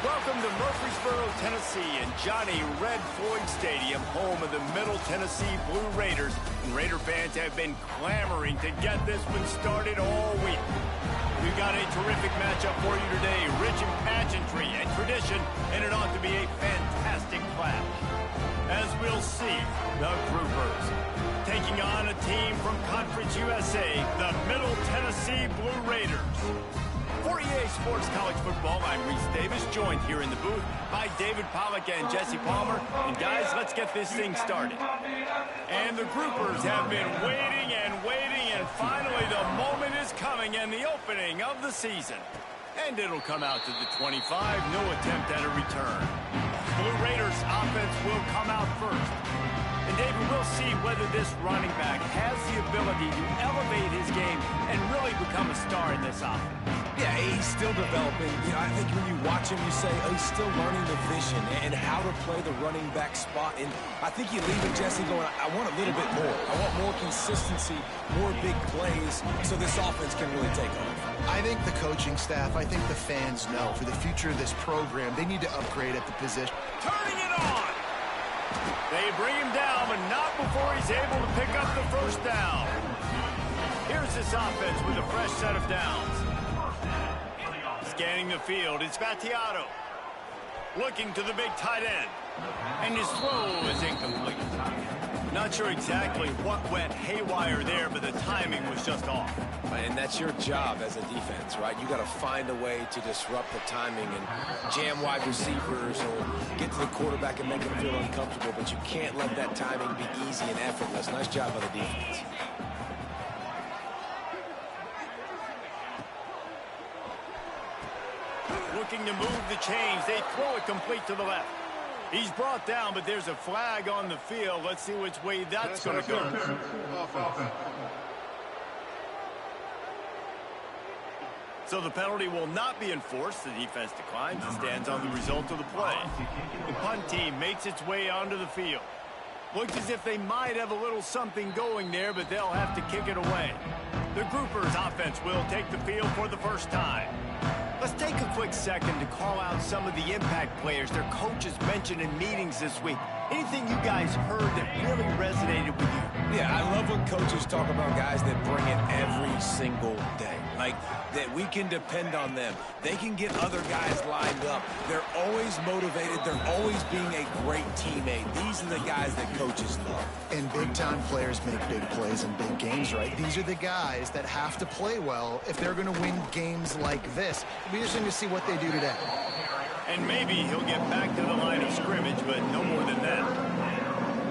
Welcome to Murfreesboro, Tennessee, and Johnny Red Floyd Stadium, home of the Middle Tennessee Blue Raiders. And Raider fans have been clamoring to get this one started all week. We've got a terrific matchup for you today, rich in pageantry and tradition, and it ought to be a fantastic clash. As we'll see, the Groupers taking on a team from Conference USA, the Middle Tennessee Blue Raiders. For EA Sports College Football, I'm Reese Davis, joined here in the booth by David Pollack and Jesse Palmer. And guys, let's get this thing started. And the Groupers have been waiting, and finally the moment is coming and the opening of the season. And it'll come out to the 25, no attempt at a return. Blue Raiders offense will come out first. And David, we'll see whether this running back has the ability to elevate his game and really become a star in this offense. Yeah, he's still developing. You know, I think when you watch him, you say, oh, he's still learning the vision and how to play the running back spot. And I think you leave it, Jesse, going, I want a little bit more. I want more consistency, more big plays, so this offense can really take off. I think the coaching staff, I think the fans know for the future of this program, they need to upgrade at the position. Turning it on! They bring him down, but not before he's able to pick up the first down. Here's this offense with a fresh set of downs. Scanning the field, it's Battiato. Looking to the big tight end. And his throw is incomplete. Not sure exactly what went haywire there, but the timing was just off. And that's your job as a defense, right? You got to find a way to disrupt the timing and jam wide receivers or get to the quarterback and make him feel uncomfortable, but you can't let that timing be easy and effortless. Nice job by the defense. Looking to move the chains. They throw it complete to the left. He's brought down, but there's a flag on the field. Let's see which way that's going to go. So the penalty will not be enforced. The defense declines and stands on the result of the play. The punt team makes its way onto the field. Looks as if they might have a little something going there, but they'll have to kick it away. The Groupers offense will take the field for the first time. Let's take a quick second to call out some of the impact players their coaches mentioned in meetings this week. Anything you guys heard that really resonated with you? Yeah, I love when coaches talk about guys that bring it every single day. Like, that we can depend on them. They can get other guys lined up. They're always motivated. They're always being a great teammate. These are the guys that coaches love. And big-time players make big plays in big games, right? These are the guys that have to play well if they're going to win games like this. It'll be interesting to see what they do today. And maybe he'll get back to the line of scrimmage, but no more than that.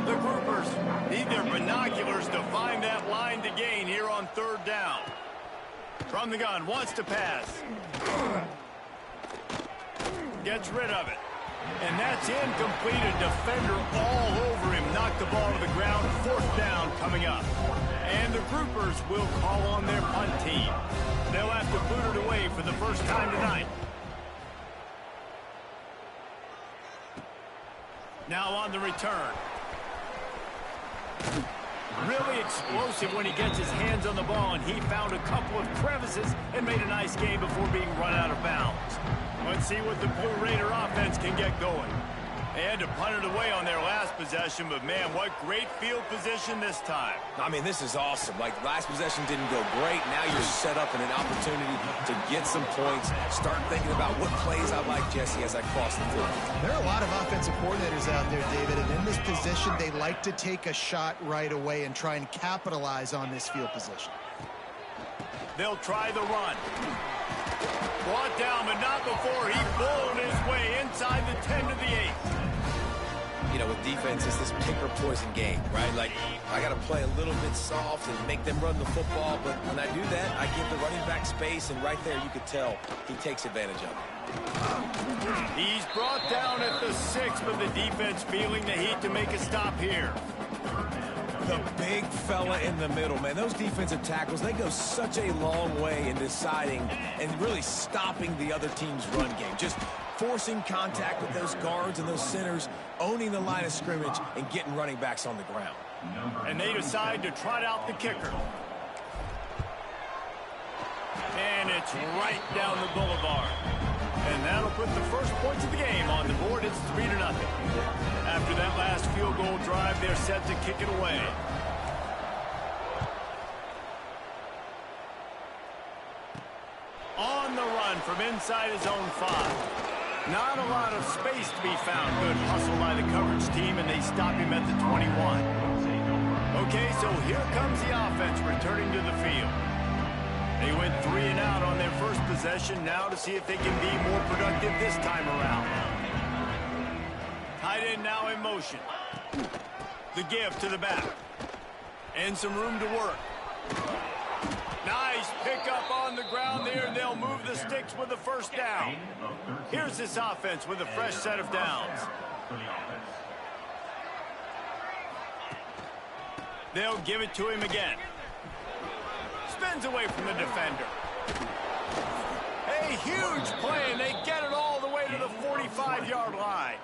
The Groupers need their binoculars to find that line to gain here on third down. From the gun, wants to pass. Gets rid of it. And that's incomplete. A defender all over him. Knocked the ball to the ground. Fourth down coming up. And the Groupers will call on their punt team. They'll have to boot it away for the first time tonight. Now on the return. Really explosive when he gets his hands on the ball, and he found a couple of crevices and made a nice game before being run out of bounds. Let's see what the Blue Raider offense can get going. They had to punt it away on their last possession, but man, what great field position this time. I mean, this is awesome. Like, last possession didn't go great. Now you're set up in an opportunity to get some points. Start thinking about what plays I like, Jesse, as I cross the field. There are a lot of offensive coordinators out there, David, and in this position, they like to take a shot right away and try and capitalize on this field position. They'll try the run. Brought down, but not before he blown his way inside the 10 to the 8. You know, with defense, it's this pick or poison game, right? Like, I got to play a little bit soft and make them run the football, but when I do that, I give the running back space, and right there you could tell he takes advantage of it. He's brought down at the 6, but the defense feeling the heat to make a stop here. The big fella in the middle, man. Those defensive tackles, they go such a long way in deciding and really stopping the other team's run game. Just forcing contact with those guards and those centers, owning the line of scrimmage, and getting running backs on the ground. And they decide to trot out the kicker. And it's right down the boulevard. And that'll put the first points of the game on the board. It's 3-0. After that last field goal drive, they're set to kick it away. On the run from inside his own 5. Not a lot of space to be found. Good hustle by the coverage team, and they stop him at the 21. Okay, so here comes the offense returning to the field. They went 3 and out on their first possession. Now to see if they can be more productive this time around. Tight end now in motion. The give to the back. And some room to work. Nice pickup on the ground there, and they'll move the sticks with the first down. Here's this offense with a fresh set of downs. They'll give it to him again. Spins away from the defender. A huge play, and they get it all the way to the 45-yard line.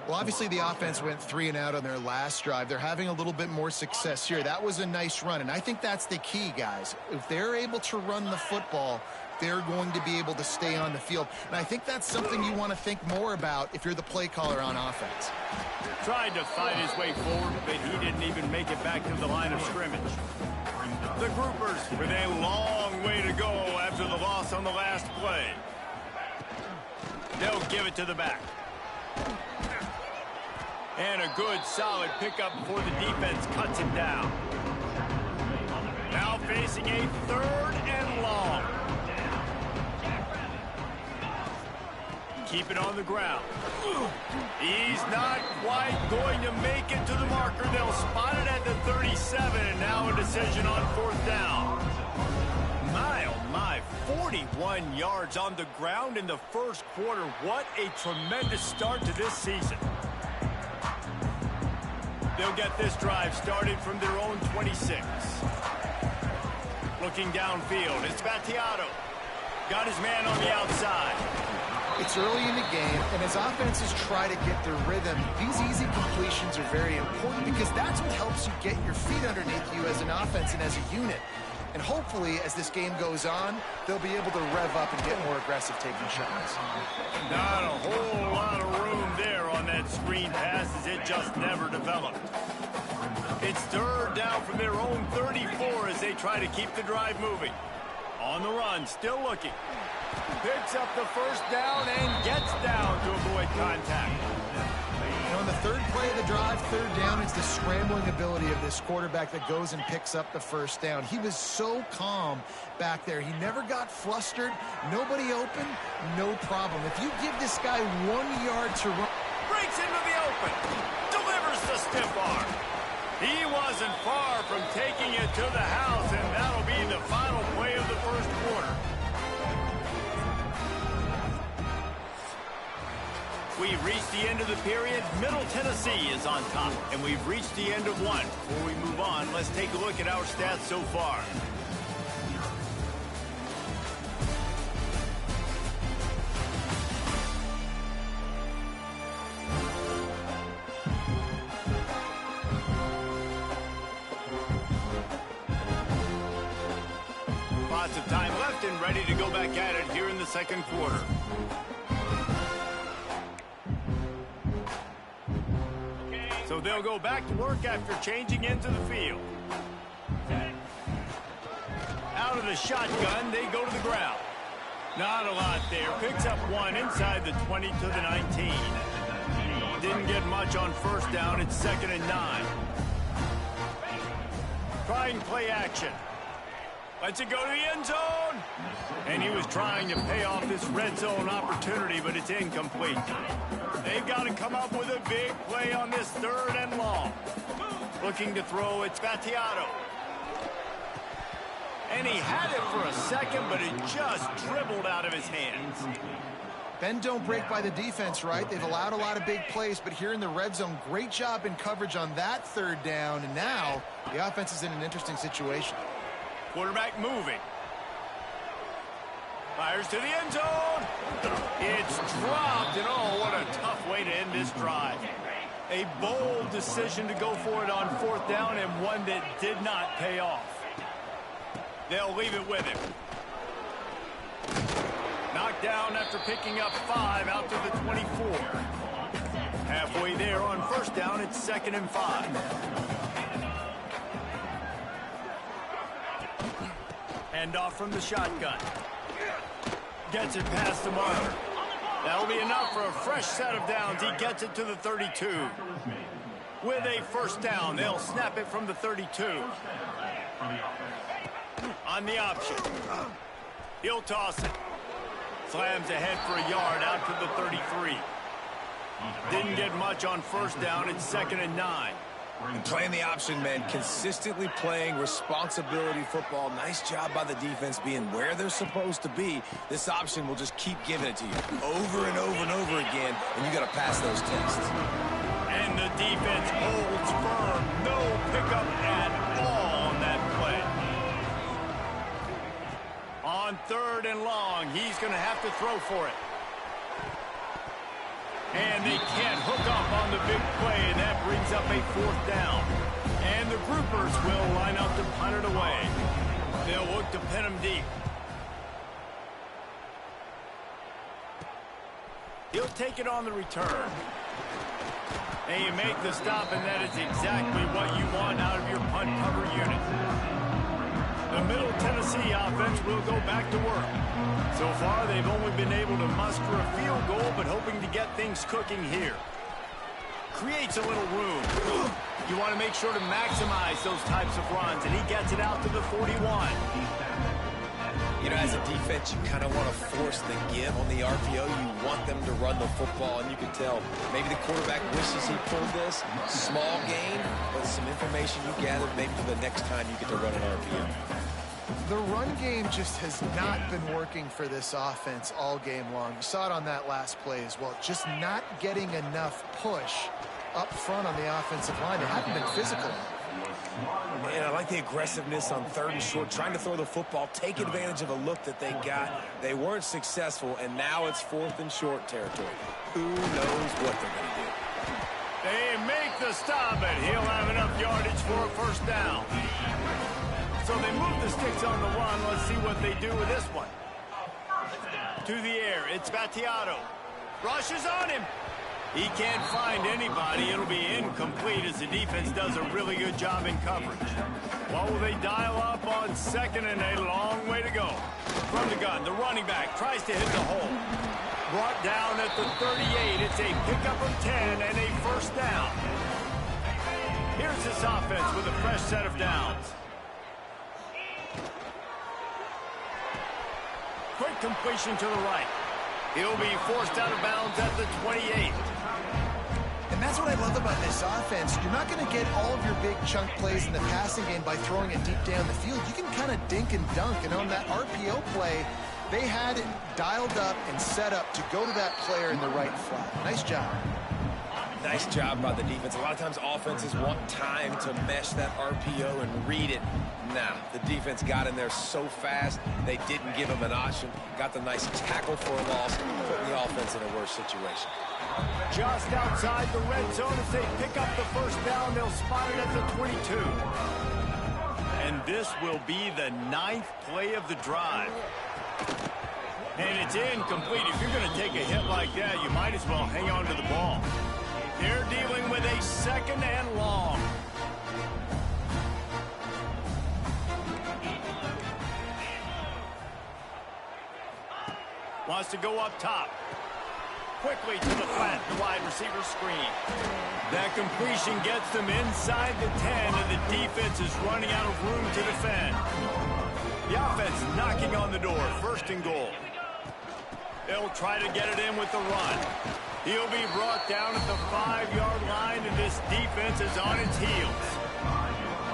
Well, obviously the offense went 3 and out on their last drive. They're having a little bit more success here. That was a nice run, and I think that's the key, guys. If they're able to run the football, they're going to be able to stay on the field. And I think that's something you want to think more about if you're the play caller on offense. Tried to fight his way forward, but he didn't even make it back to the line of scrimmage. The Groupers with a long way to go after the loss on the last play. They'll give it to the back. And a good, solid pickup before the defense cuts him down. Now facing a 3rd and long. Keep it on the ground. He's not quite going to make it to the marker. They'll spot it at the 37, and now a decision on 4th down. My, oh my, 41 yards on the ground in the first quarter. What a tremendous start to this season. They'll get this drive started from their own 26. Looking downfield, it's Battiato. Got his man on the outside. It's early in the game, and as offenses try to get their rhythm, these easy completions are very important because that's what helps you get your feet underneath you as an offense and as a unit. And hopefully, as this game goes on, they'll be able to rev up and get more aggressive taking shots. Not a whole lot of room there on that screen pass as it just never developed. It's 3rd down from their own 34 as they try to keep the drive moving. On the run, still looking. Picks up the first down and gets down to avoid contact. And on the 3rd play of the drive, 3rd down, it's the scrambling ability of this quarterback that goes and picks up the first down. He was so calm back there. He never got flustered. Nobody open, no problem. If you give this guy 1 yard to run. Breaks into the open. Delivers the stiff arm. He wasn't far from taking it to the house, and that'll be the final play of the first quarter. We've reached the end of the period. Middle Tennessee is on top, and we've reached the end of one. Before we move on, let's take a look at our stats so far. Lots of time left and ready to go back at it here in the second quarter. So they'll go back to work after changing into the field. Out of the shotgun, they go to the ground. Not a lot there. Picks up 1 inside the 20 to the 19. Didn't get much on first down. It's 2nd and 9. Trying play action. Lets it go to the end zone. And he was trying to pay off this red zone opportunity, but it's incomplete. They've got to come up with a big play on this 3rd and long. Looking to throw, it's Battiato. And he had it for a second, but it just dribbled out of his hands. Bend don't break by the defense, right? They've allowed a lot of big plays, but here in the red zone, great job in coverage on that 3rd down. And now the offense is in an interesting situation. Quarterback moving. Fires to the end zone. It's dropped, and oh, what a tough way to end this drive. A bold decision to go for it on 4th down, and one that did not pay off. They'll leave it with him. Knocked down after picking up 5 out to the 24. Halfway there on first down, it's 2nd and 5. Hand off from the shotgun. Gets it past the marker. That'll be enough for a fresh set of downs. He gets it to the 32. With a first down, they'll snap it from the 32. On the option. He'll toss it. Slams ahead for a yard out to the 33. Didn't get much on first down. It's 2nd and 9. And playing the option, man, consistently playing responsibility football. Nice job by the defense being where they're supposed to be. This option will just keep giving it to you over and over and over again, and you got to pass those tests. And the defense holds firm. No pickup at all on that play. On 3rd and long, he's going to have to throw for it. And they can't hook up on the big play, and that brings up a 4th down. And the groupers will line up to punt it away. They'll look to pin him deep. He'll take it on the return. And you make the stop, and that is exactly what you want out of your punt cover unit. The Middle Tennessee offense will go back to work. So far, they've only been able to muster a field goal, but hoping to get things cooking here. Creates a little room. You want to make sure to maximize those types of runs, and he gets it out to the 41. You know, as a defense, you kind of want to force the give on the RPO. You want them to run the football, and you can tell maybe the quarterback wishes he pulled this. Small gain, but some information you gathered maybe for the next time you get to run an RPO. The run game just has not been working for this offense all game long. You saw it on that last play as well. Just not getting enough push up front on the offensive line. They haven't been physical. Man, I like the aggressiveness on 3rd and short, trying to throw the football, take advantage of a look that they got. They weren't successful, and now it's 4th and short territory. Who knows what they're going to do? They make the stop, and he'll have enough yardage for a first down. So they move the sticks on the one. Let's see what they do with this one. To the air, it's Battiato. Rushes on him. He can't find anybody. It'll be incomplete as the defense does a really good job in coverage. What will they dial up on 2nd and a long way to go? From the gun, the running back tries to hit the hole. Brought down at the 38. It's a pickup of 10 and a first down. Here's this offense with a fresh set of downs. Quick completion to the right. He'll be forced out of bounds at the 28. And that's what I love about this offense. You're not going to get all of your big chunk plays in the passing game by throwing it deep down the field. You can kind of dink and dunk. And on that RPO play, they had it dialed up and set up to go to that player in the right flat. Nice job. Nice job by the defense. A lot of times offenses want time to mesh that RPO and read it. Nah, the defense got in there so fast, they didn't give him an option. Got the nice tackle for a loss, putting the offense in a worse situation. Just outside the red zone as they pick up the first down. They'll spot it at the 22. And this will be the 9th play of the drive. And it's incomplete. If you're going to take a hit like that, you might as well hang on to the ball. They're dealing with a 2nd and long. Wants to go up top. Quickly to the flat, the wide receiver screen. That completion gets them inside the 10, and the defense is running out of room to defend. The offense knocking on the door, 1st and goal. They'll try to get it in with the run. He'll be brought down at the 5-yard line, and this defense is on its heels.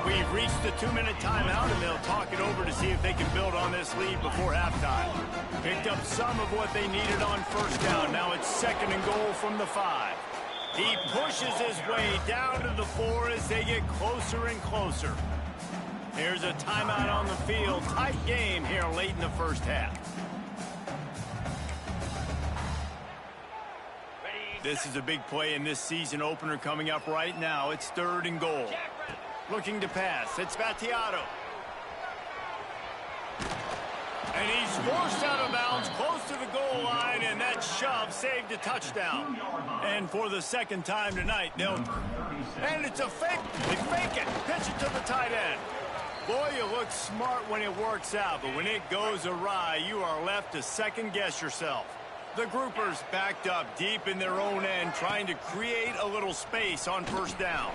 We've reached the 2-minute timeout, and they'll talk it over to see if they can build on this lead before halftime. Picked up some of what they needed on first down. Now it's 2nd and goal from the 5. He pushes his way down to the 4 as they get closer and closer. Here's a timeout on the field. Tight game here late in the first half. This is a big play in this season opener coming up right now. It's 3rd and goal. Looking to pass. It's Battiato. And he's forced out of bounds, close to the goal line, and that shove saved a touchdown. And for the second time tonight, and it's a fake. They fake it. Pitch it to the tight end. Boy, you look smart when it works out, but when it goes awry, you are left to second-guess yourself. The groupers backed up deep in their own end, trying to create a little space on first down.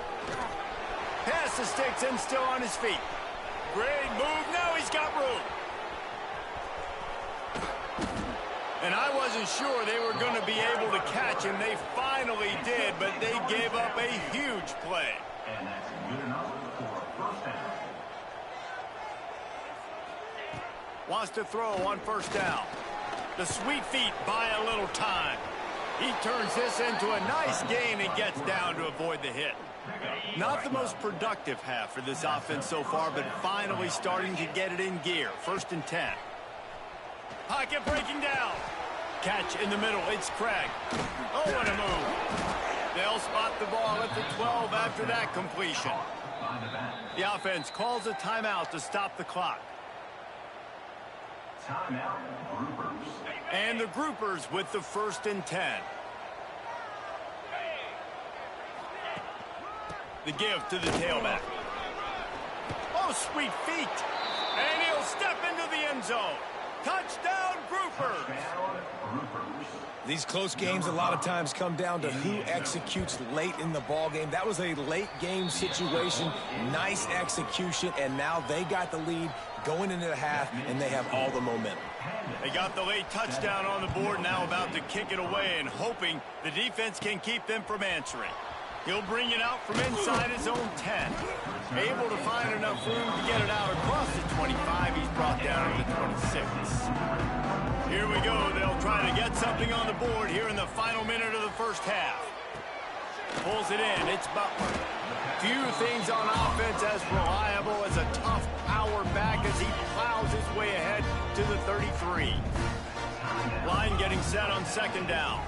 Pass the sticks and still on his feet. Great move. Now he's got room. And I wasn't sure they were going to be able to catch him. They finally did, but they gave up a huge play. And that's good enough for a first down. Wants to throw on first down. The sweet feet buy a little time. He turns this into a nice gain and gets down to avoid the hit. Not the most productive half for this offense so far, but finally starting to get it in gear. 1st and 10. Pocket breaking down. Catch in the middle. It's Craig. Oh, what a move. They'll spot the ball at the 12 after that completion. The offense calls a timeout to stop the clock. Timeout, groupers. And the groupers with the 1st and 10. The give to the tailback. Oh, sweet feet. And he'll step into the end zone. Touchdown, groupers. These close games a lot of times come down to who executes late in the ball game. That was a late game situation. Nice execution, and now they got the lead going into the half, and they have all the momentum. They got the late touchdown on the board, now about to kick it away and hoping the defense can keep them from answering. He'll bring it out from inside his own 10. Able to find enough room to get it out across the 25. He's brought down to the 26. Here we go. They'll try to get something on the board here in the final minute of the first half. Pulls it in. It's Butler. Few things on offense as reliable as a tough power back as he plows his way ahead to the 33. Line getting set on 2nd down.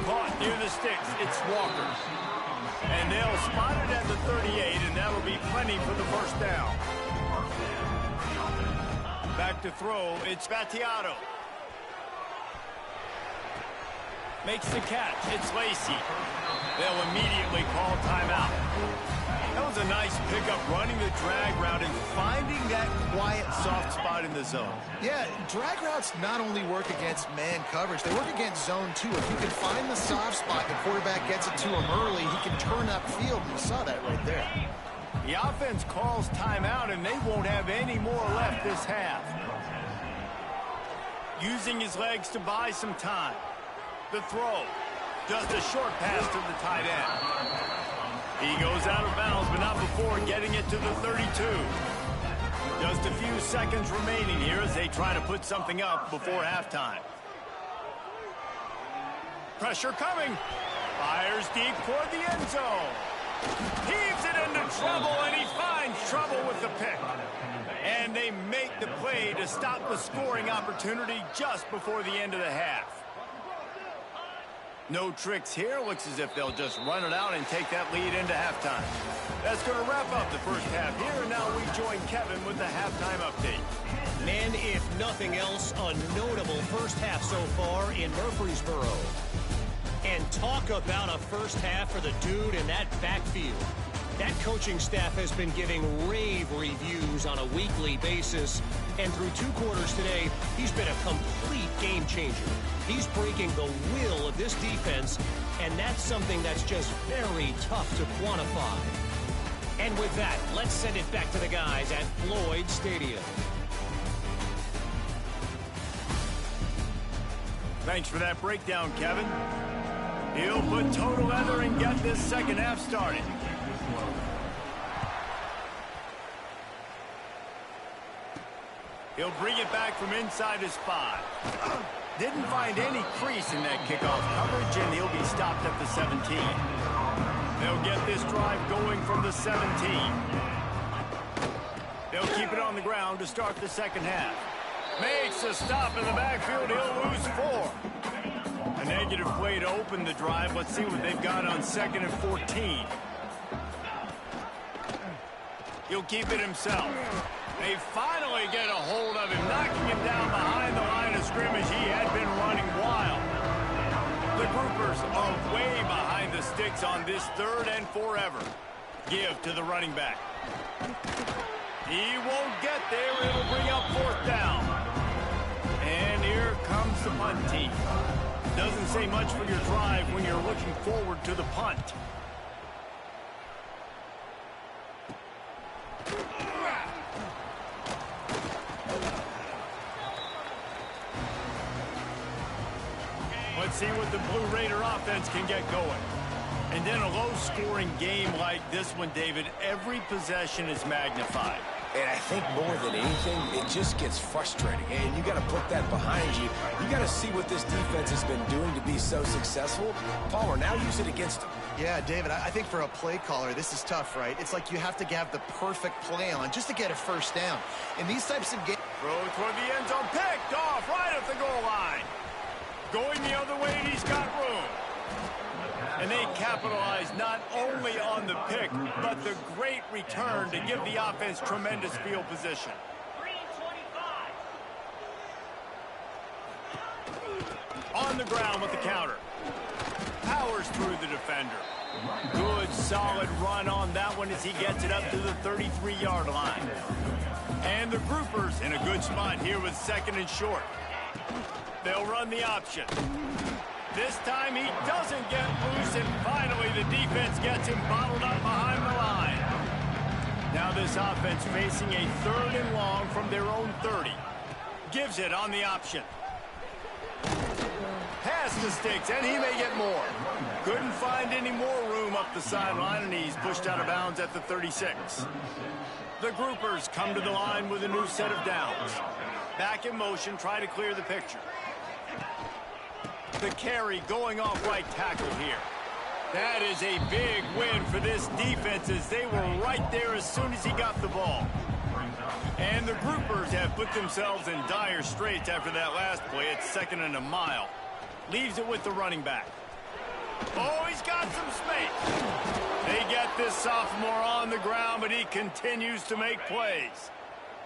Caught near the sticks. It's Walker. And they'll spot it at the 38, and that'll be plenty for the 1st down. Back to throw. It's Battiato. Makes the catch. It's Lacy. They'll immediately call timeout. That was a nice pickup, running the drag route and finding that quiet, soft spot in the zone. Yeah, drag routes not only work against man coverage, they work against zone too. If you can find the soft spot, the quarterback gets it to him early, he can turn upfield, and you saw that right there. The offense calls timeout, and they won't have any more left this half. Using his legs to buy some time. The throw. Just a short pass to the tight end. He goes out of bounds, but not before getting it to the 32. Just a few seconds remaining here as they try to put something up before halftime. Pressure coming. Fires deep toward the end zone. Heaves it into trouble, and he finds trouble with the pick. And they make the play to stop the scoring opportunity just before the end of the half. No tricks here. Looks as if they'll just run it out and take that lead into halftime. That's going to wrap up the first half here, and now we join Kevin with the halftime update. And if nothing else, a notable first half so far in Murfreesboro. And talk about a first half for the dude in that backfield. That coaching staff has been giving rave reviews on a weekly basis. And through 2 quarters today, he's been a complete game changer. He's breaking the will of this defense, and that's something that's just very tough to quantify. And with that, let's send it back to the guys at Floyd Stadium. Thanks for that breakdown, Kevin. He'll put total leather and get this second half started. He'll bring it back from inside his 5. Didn't find any crease in that kickoff coverage, and he'll be stopped at the 17. They'll get this drive going from the 17. They'll keep it on the ground to start the second half. Makes a stop in the backfield. He'll lose 4. A negative play to open the drive. Let's see what they've got on 2nd and 14. He'll keep it himself. They finally get a hold of him, knocking got down behind the line of scrimmage, he had been running wild. The Groupers are way behind the sticks on this 3rd and forever. Give to the running back. He won't get there. It'll bring up 4th down. And here comes the punt team. Doesn't say much for your drive when you're looking forward to the punt. Let's see what the Blue Raider offense can get going. And then a low-scoring game like this one, David, every possession is magnified. And I think more than anything, it just gets frustrating. And you got to put that behind you. You got to see what this defense has been doing to be so successful. Palmer, now use it against them. Yeah, David, I think for a play caller, this is tough, right? It's like you have to have the perfect play on just to get a 1st down. In these types of games... Throw toward the end zone, picked off right at the goal line. Going the other way, and he's got room. And they capitalize not only on the pick, but the great return to give the offense tremendous field position. On the ground with the counter. Powers through the defender. Good, solid run on that one as he gets it up to the 33-yard line. And the Groupers in a good spot here with 2nd and short. They'll run the option. This time he doesn't get loose, and finally the defense gets him bottled up behind the line. Now this offense facing a 3rd and long from their own 30. Gives it on the option. Pass the sticks, and he may get more. Couldn't find any more room up the sideline, and he's pushed out of bounds at the 36. The Groupers come to the line with a new set of downs. Back in motion, try to clear the picture. The carry going off right tackle here. That is a big win for this defense as they were right there as soon as he got the ball. And the Groupers have put themselves in dire straits after that last play. It's 2nd and a mile. Leaves it with the running back. Oh, he's got some space. They get this sophomore on the ground, but he continues to make plays.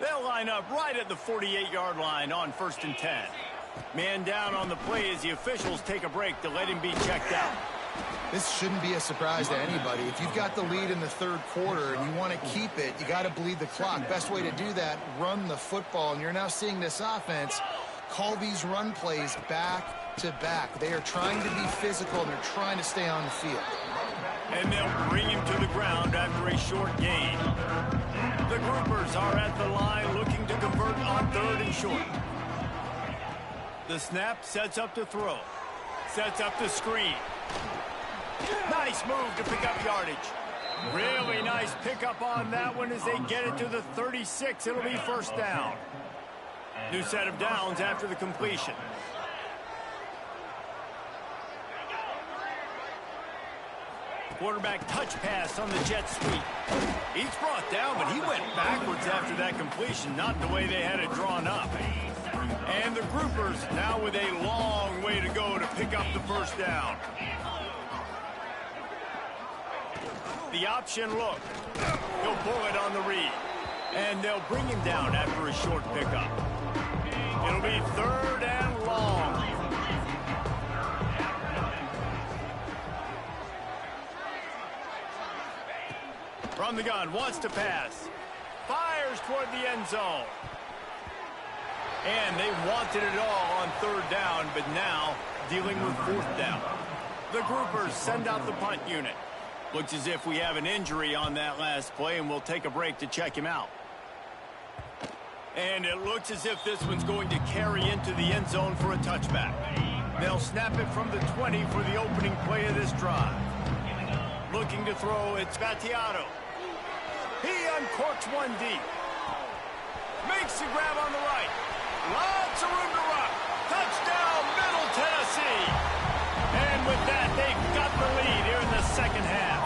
They'll line up right at the 48-yard line on 1st and 10. Man down on the play as the officials take a break to let him be checked out. This shouldn't be a surprise to anybody. If you've got the lead in the 3rd quarter and you want to keep it, you got to bleed the clock. Best way to do that, run the football. And you're now seeing this offense call these run plays back to back. They are trying to be physical, and they're trying to stay on the field. And they'll bring him to the ground after a short gain. The Groupers are at the line looking to convert on 3rd and short. The snap sets up to throw. Sets up the screen. Nice move to pick up yardage. Really nice pickup on that one as they get it to the 36. It'll be 1st down. New set of downs after the completion. Quarterback touch pass on the jet sweep. He's brought down, but he went backwards after that completion, not the way they had it drawn up. And the Groupers now with a long way to go to pick up the 1st down. The option look. He'll pull it on the read. And they'll bring him down after a short pickup. It'll be 3rd and long. From the gun, wants to pass. Fires toward the end zone. And they wanted it all on 3rd down, but now dealing with 4th down. The Groupers send out the punt unit. Looks as if we have an injury on that last play, and we'll take a break to check him out. And it looks as if this one's going to carry into the end zone for a touchback. They'll snap it from the 20 for the opening play of this drive. Looking to throw, it's Battiato. He uncorks one deep. Makes the grab on the right. Lots of room to run. Touchdown, Middle Tennessee. And with that, they've got the lead here in the 2nd half.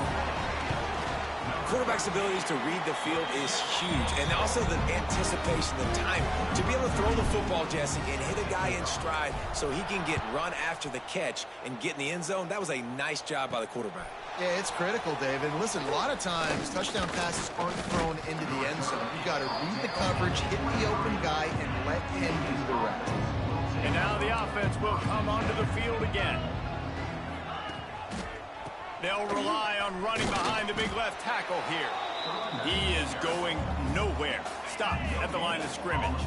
Quarterback flexibility to read the field is huge. And also the anticipation, the time to be able to throw the football, Jesse, and hit a guy in stride so he can get run after the catch and get in the end zone. That was a nice job by the quarterback. Yeah, it's critical, David. Listen, a lot of times touchdown passes aren't thrown into the end zone. You've got to read the coverage, hit the open guy, and let him do the rest. And now the offense will come onto the field again. They'll rely on running behind the big left tackle here. He is going nowhere. Stopped at the line of scrimmage.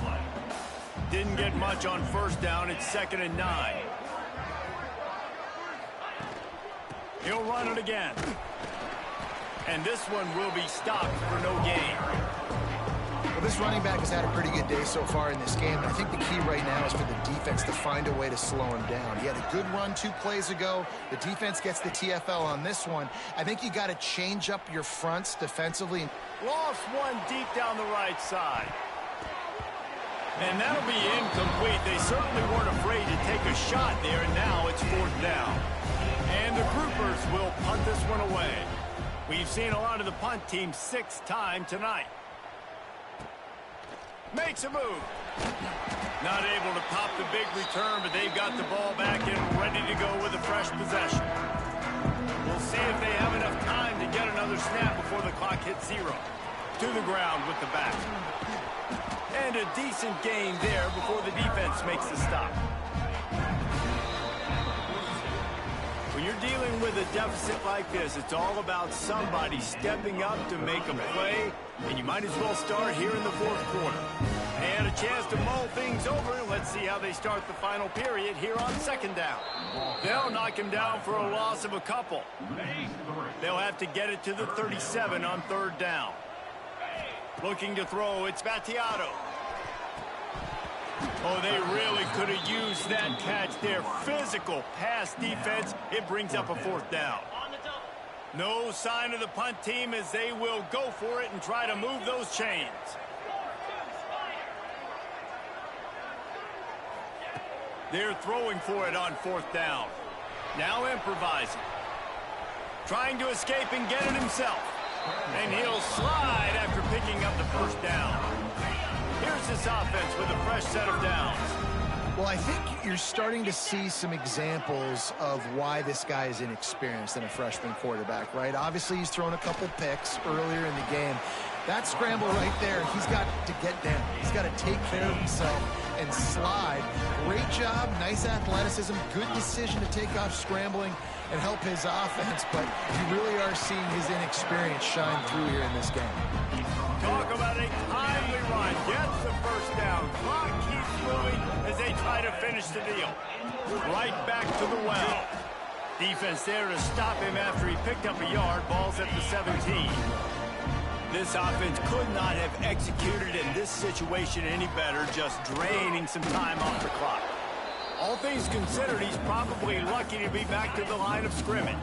Didn't get much on first down. It's 2nd and 9. He'll run it again. And this one will be stopped for no gain. Well, this running back has had a pretty good day so far in this game. And I think the key right now is for the defense to find a way to slow him down. He had a good run 2 plays ago. The defense gets the TFL on this one. I think you got to change up your fronts defensively. Lost one deep down the right side. And that'll be incomplete. They certainly weren't afraid to take a shot there, and now it's 4th down. And the Groupers will punt this one away. We've seen a lot of the punt team 6th time tonight. Makes a move. Not able to pop the big return, but they've got the ball back and ready to go with a fresh possession. We'll see if they have enough time to get another snap before the clock hits 0. To the ground with the back. And a decent gain there before the defense makes the stop. When you're dealing with a deficit like this, it's all about somebody stepping up to make a play, and you might as well start here in the 4th quarter. And a chance to mull things over. Let's see how they start the final period here on 2nd down. They'll knock him down for a loss of a couple. They'll have to get it to the 37 on 3rd down. Looking to throw, it's Battiato. Oh, they really could have used that catch there. Physical pass defense. It brings up a 4th down. No sign of the punt team as they will go for it and try to move those chains. They're throwing for it on 4th down. Now improvising. Trying to escape and get it himself. And he'll slide after picking up the 1st down. Here's this offense with a fresh set of downs. Well, I think you're starting to see some examples of why this guy is inexperienced in a freshman quarterback, right? Obviously, he's thrown a couple picks earlier in the game. That scramble right there, he's got to get down. He's got to take care of himself and slide. Great job, nice athleticism, good decision to take off scrambling and help his offense, but you really are seeing his inexperience shine through here in this game. Talk about a timely run. Gets the 1st down. Clock keeps moving as they try to finish the deal. Right back to the well. Defense there to stop him after he picked up a yard. Ball's at the 17. This offense could not have executed in this situation any better, just draining some time off the clock. All things considered, he's probably lucky to be back to the line of scrimmage.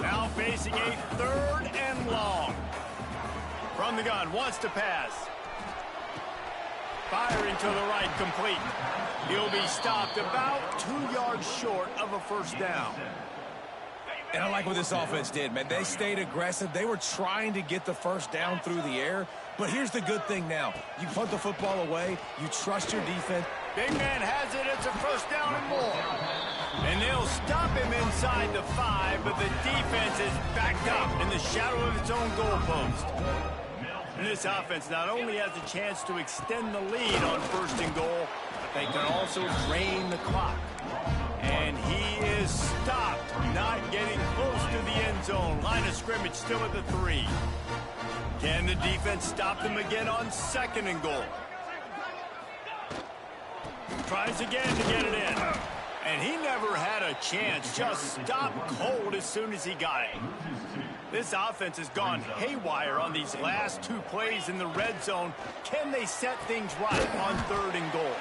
Now facing a 3rd and long. From the gun, wants to pass. Firing to the right, complete. He'll be stopped about 2 yards short of a 1st down. And I like what this offense did, man. They stayed aggressive. They were trying to get the 1st down through the air. But here's the good thing now. You punt the football away. You trust your defense. Big man has it. It's a 1st down and more. And they'll stop him inside the 5, but the defense is backed up in the shadow of its own goalpost. And this offense not only has a chance to extend the lead on 1st and goal, but they can also drain the clock. And he is stopped, not getting close to the end zone. Line of scrimmage still at the 3. Can the defense stop them again on 2nd and goal? Tries again to get it in. And he never had a chance. Just stopped cold as soon as he got it. This offense has gone haywire on these last 2 plays in the red zone. Can they set things right on 3rd and goal?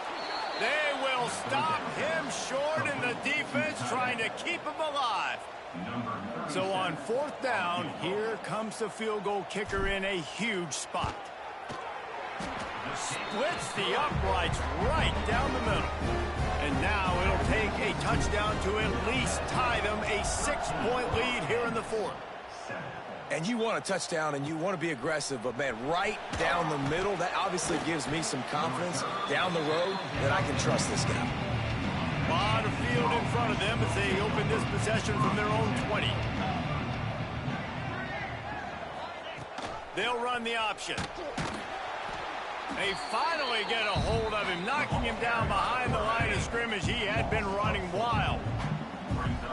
They will stop him short, and the defense trying to keep him alive. So on 4th down, here comes the field goal kicker in a huge spot. Splits the uprights right down the middle. And now it'll take a touchdown to at least tie them a 6-point lead here in the 4th. And you want a touchdown and you want to be aggressive, but, man, right down the middle, that obviously gives me some confidence down the road that I can trust this guy. A lot of field in front of them as they open this possession from their own 20. They'll run the option. They finally get a hold of him, knocking him down behind the line of scrimmage. He had been running wild.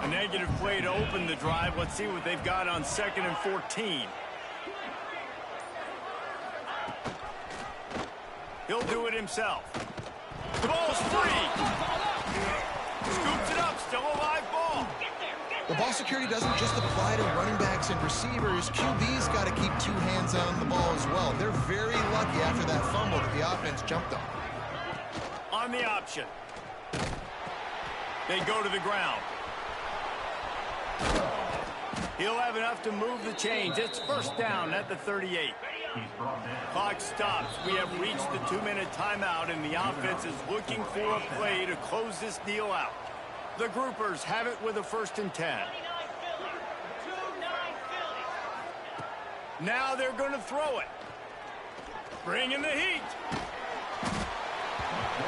A negative play to open the drive. Let's see what they've got on 2nd and 14. He'll do it himself. The ball's free. Scoops it up. Still a live ball. The ball security doesn't just apply to running backs and receivers. QB's got to keep 2 hands on the ball as well. They're very lucky after that fumble that the offense jumped on. On the option. They go to the ground. He'll have enough to move the chains. It's 1st down at the 38. Clock stops. We have reached the 2-minute timeout, and the offense is looking for a play to close this deal out. The Groupers have it with a 1st and 10. Now they're going to throw it. Bring in the heat.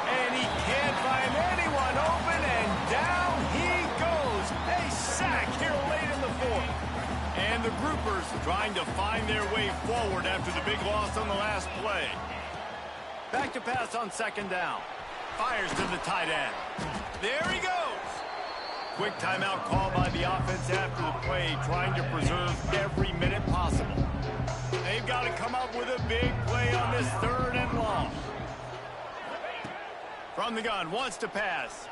And he can't find anyone open, and down he goes. A sack here late in the 4th. And the Groupers trying to find their way forward after the big loss on the last play. Back to pass on 2nd down. Fires to the tight end. There he goes. Quick timeout call by the offense after the play, trying to preserve every minute possible. They've got to come up with a big play on this 3rd and long. From the gun, wants to pass.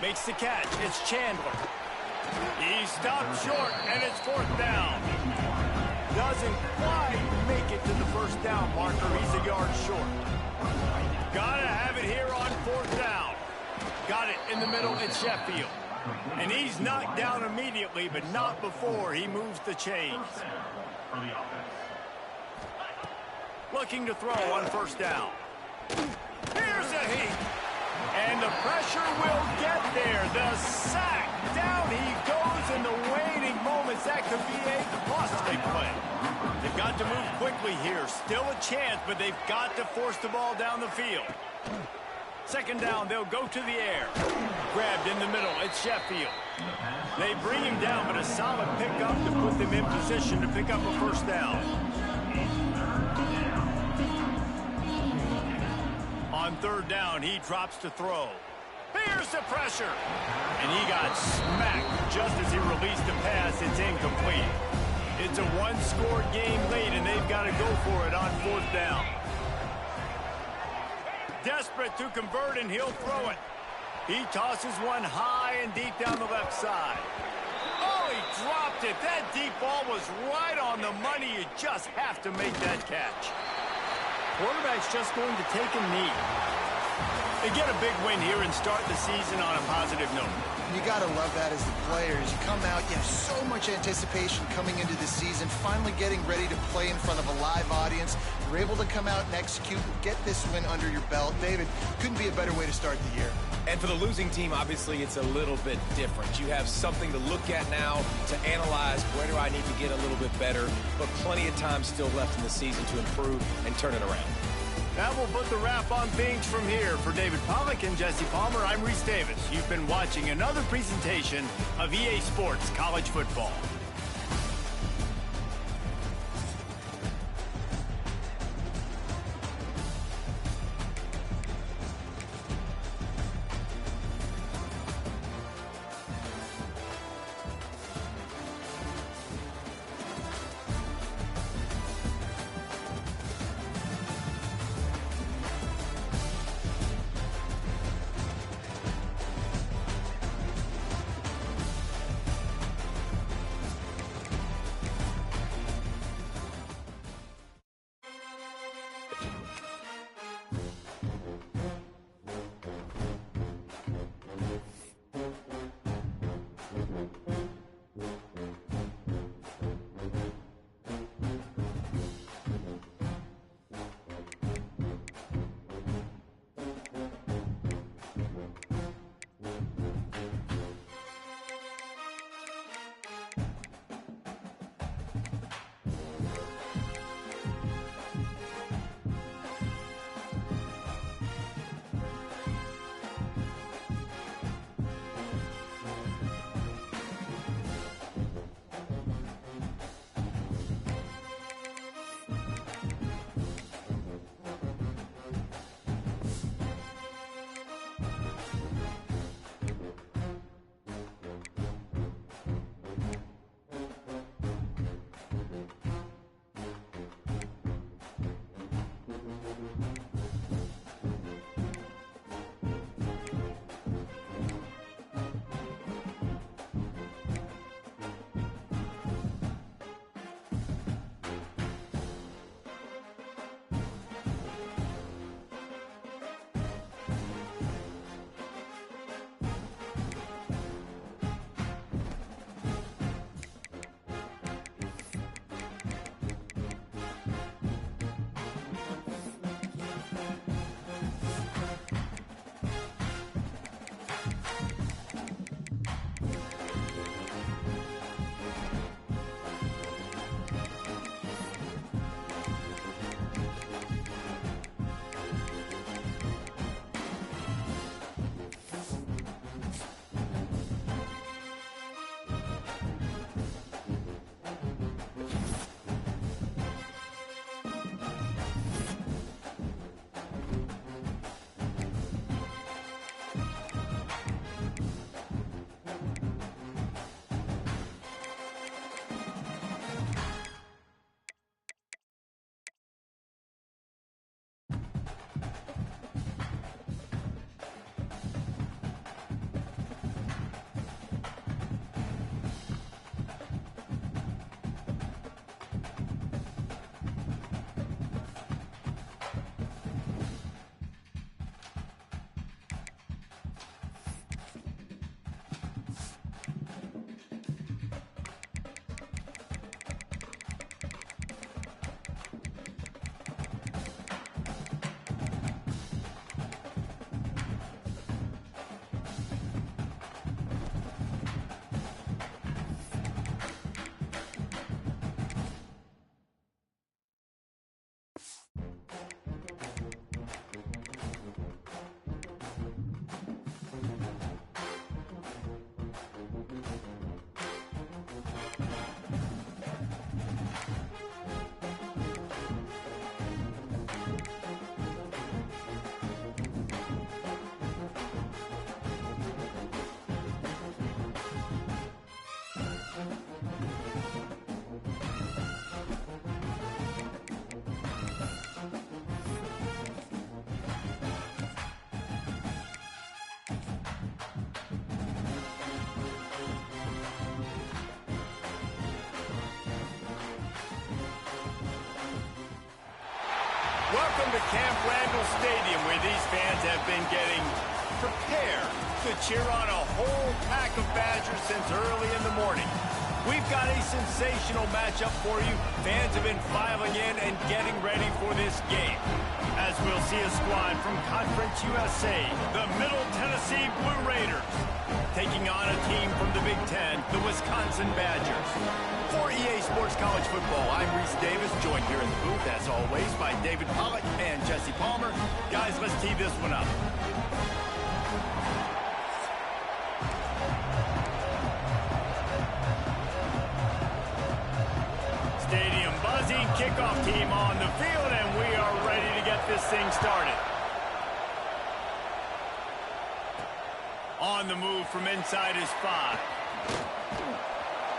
Makes the catch. It's Chandler. He stopped short, and it's 4th down. Doesn't quite make it to the 1st down marker. He's a yard short. Gotta have it here on 4th down. Got it in the middle at Sheffield. And he's knocked down immediately, but not before he moves the chains. Looking to throw on 1st down. Here's a heat. And the pressure will get there. The sack. Down he goes in the waiting moments. That could be a costly play. They've got to move quickly here. Still a chance, but they've got to force the ball down the field. 2nd down, they'll go to the air. Grabbed in the middle, it's Sheffield. They bring him down, but a solid pickup to put them in position to pick up a 1st down. On 3rd down, he drops to throw. Here's the pressure. And he got smacked just as he released the pass. It's incomplete. It's a 1-score game late, and they've got to go for it on 4th down. Desperate to convert, and he'll throw it. He tosses one high and deep down the left side. Oh, he dropped it. That deep ball was right on the money. You just have to make that catch. Quarterback's just going to take a knee. They get a big win here and start the season on a positive note. You got to love that as the players. You come out, you have so much anticipation coming into the season, finally getting ready to play in front of a live audience. You're able to come out and execute and get this win under your belt. David, couldn't be a better way to start the year. And for the losing team, obviously, it's a little bit different. You have something to look at now to analyze where do I need to get a little bit better, but plenty of time still left in the season to improve and turn it around. That will put the wrap on things from here. For David Pollack and Jesse Palmer, I'm Reese Davis. You've been watching another presentation of EA Sports College Football. Welcome to Camp Randall Stadium, where these fans have been getting prepared to cheer on a whole pack of Badgers since early in the morning. We've got a sensational matchup for you. Fans have been filing in and getting ready for this game, as we'll see a squad from Conference USA, the Middle Tennessee Blue Raiders, taking on a team from the Big Ten, the Wisconsin Badgers. For EA Sports College Football, I'm Reese Davis, joined here in the booth, as always, by David Pollack and Jesse Palmer. Guys, let's tee this one up. Stadium buzzing, kickoff team on the field, and we are ready to get this thing started. On the move from inside his 5.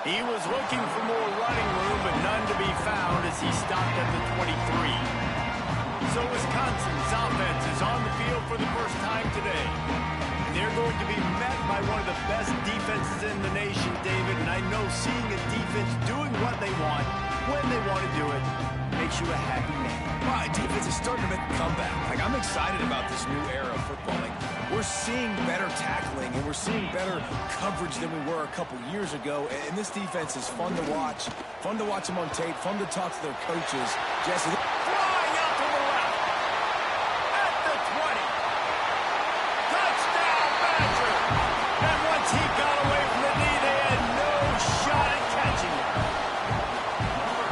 He was looking for more running room, but none to be found as he stopped at the 23. So Wisconsin's offense is on the field for the first time today. And they're going to be met by one of the best defenses in the nation, David. And I know seeing a defense doing what they want, when they want to do it, makes you a happy man. My defense is starting to make a comeback. Like, I'm excited about this new era of football. Like, we're seeing better tackling, and we're seeing better coverage than we were a couple years ago. And this defense is fun to watch them on tape, fun to talk to their coaches. Jesse, Flying out to the left. At the 20. Touchdown, Badger. And once he got away from the knee, they had no shot at catching it.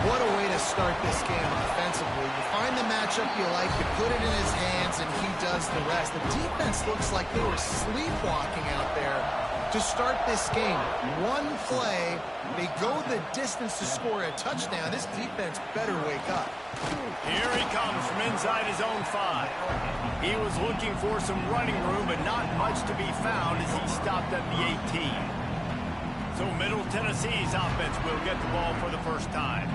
What a way to start this game offensively. You find the matchup you like, you put it in his hands, and he does the rest. The defense looks like they were sleepwalking out there to start this game. One play, they go the distance to score a touchdown. This defense better wake up. Here he comes from inside his own 5. He was looking for some running room, but not much to be found as he stopped at the 18. So Middle Tennessee's offense will get the ball for the first time.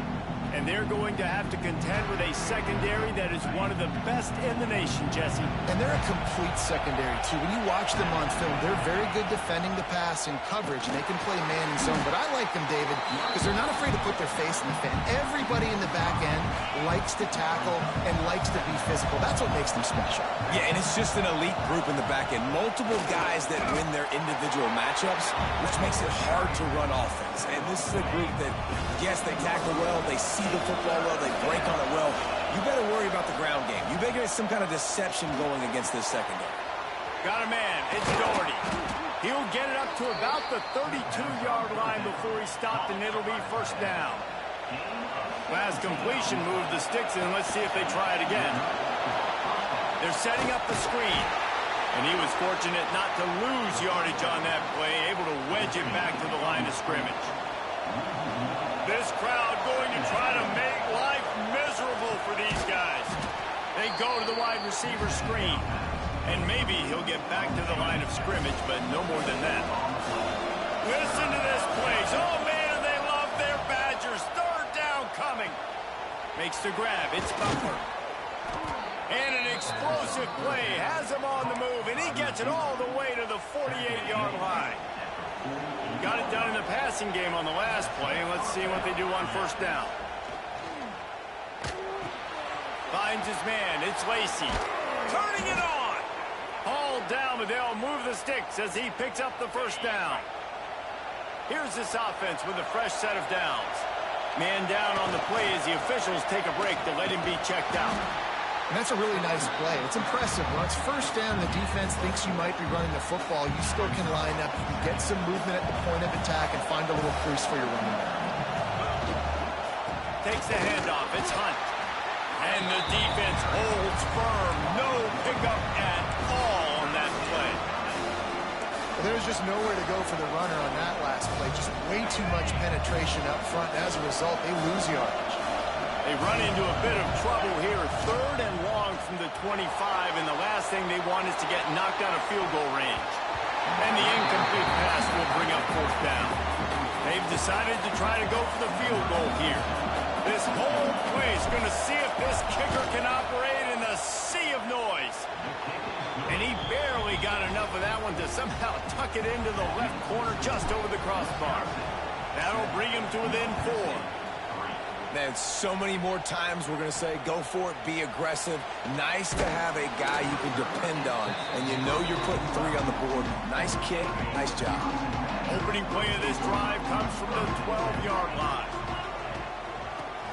And they're going to have to contend with a secondary that is one of the best in the nation, Jesse. And they're a complete secondary, too. When you watch them on film, they're very good defending the pass and coverage, and they can play man and zone. But I like them, David, because they're not afraid to put their face in the fan. Everybody in the back end likes to tackle and likes to be physical. That's what makes them special. yeah, and it's just an elite group in the back end. Multiple guys that win their individual matchups, which makes it hard to run offense. And this is a group that, yes, they tackle well, they see the football well, they break on it well. You better worry about the ground game. You better get some kind of deception going against this secondary. Got a man. It's Doherty. He'll get it up to about the 32-yard line before he stopped, and it'll be first down. Last completion moved the sticks in. Let's see if they try it again. They're setting up the screen. And he was fortunate not to lose yardage on that play, able to wedge it back to the line of scrimmage. This crowd going to try to make life miserable for these guys. They go to the wide receiver screen. And maybe he'll get back to the line of scrimmage, but no more than that. Listen to this place. Oh, man, they love their Badgers. Third down coming. Makes the grab. It's Butler. And an explosive play. Has him on the move, and he gets it all the way to the 48-yard line. Got it done in the passing game on the last play, and let's see what they do on first down. Finds his man. It's Lacey. Turning it on. Hauled down, but they'll move the sticks as he picks up the first down. Here's this offense with a fresh set of downs. Man down on the play as the officials take a break to let him be checked out. And that's a really nice play. It's impressive. When it's first down, the defense thinks you might be running the football. You still can line up. You can get some movement at the point of attack and find a little crease for your running back. Takes the handoff. It's Hunt. And the defense holds firm. No pickup at all on that play. There was just nowhere to go for the runner on that last play. Just way too much penetration up front. As a result, they lose yardage. They run into a bit of trouble here. Third and long from the 25, and the last thing they want is to get knocked out of field goal range. And the incomplete pass will bring up fourth down. They've decided to try to go for the field goal here. This whole play is going to see if this kicker can operate in the sea of noise. And he barely got enough of that one to somehow tuck it into the left corner just over the crossbar. That'll bring him to within 4. Man, so many more times we're going to say, go for it, be aggressive. Nice to have a guy you can depend on, and you know you're putting 3 on the board. Nice kick, nice job. Opening play of this drive comes from the 12-yard line.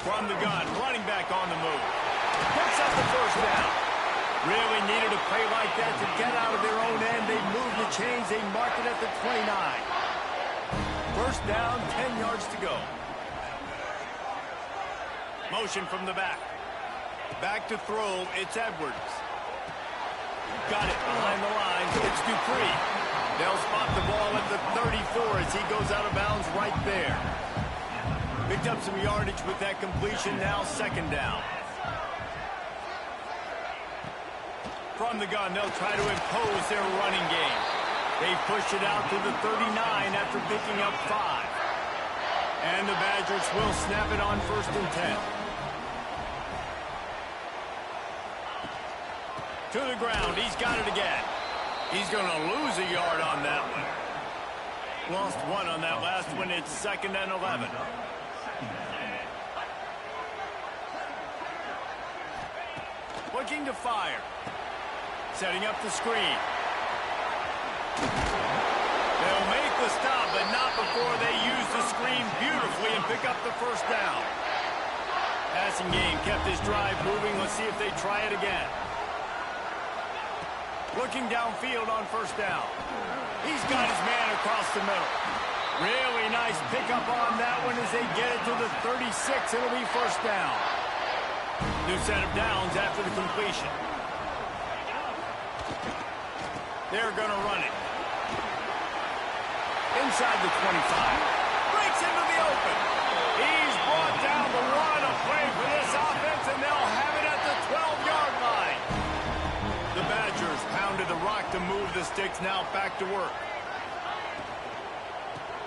From the gun, running back on the move. Picks up the first down. Really needed a play like that to get out of their own end. They moved the chains. They marked it at the 29. First down, 10 yards to go. Motion from the back. Back to throw. It's Edwards. Got it behind the line. It's Dupree. They'll spot the ball at the 34 as he goes out of bounds right there. Picked up some yardage with that completion. Now second down. From the gun, they'll try to impose their running game. They push it out to the 39 after picking up 5. And the Badgers will snap it on 1st and 10. To the ground. He's got it again. He's going to lose a yard on that one. Lost 1 on that last one. It's 2nd and 11. Looking to fire. Setting up the screen. They'll make the stop, but not before they use the screen beautifully and pick up the first down. Passing game kept his drive moving. Let's see if they try it again. Looking downfield on first down. He's got his man across the middle. Really nice pickup on that one as they get it to the 36. It'll be first down. New set of downs after the completion. They're going to run it. Inside the 25. Breaks into the open. He's brought down the run. A play for this offense, and they'll have it at the 12-yard line. The Badgers pounded the rock to move the sticks. Now back to work.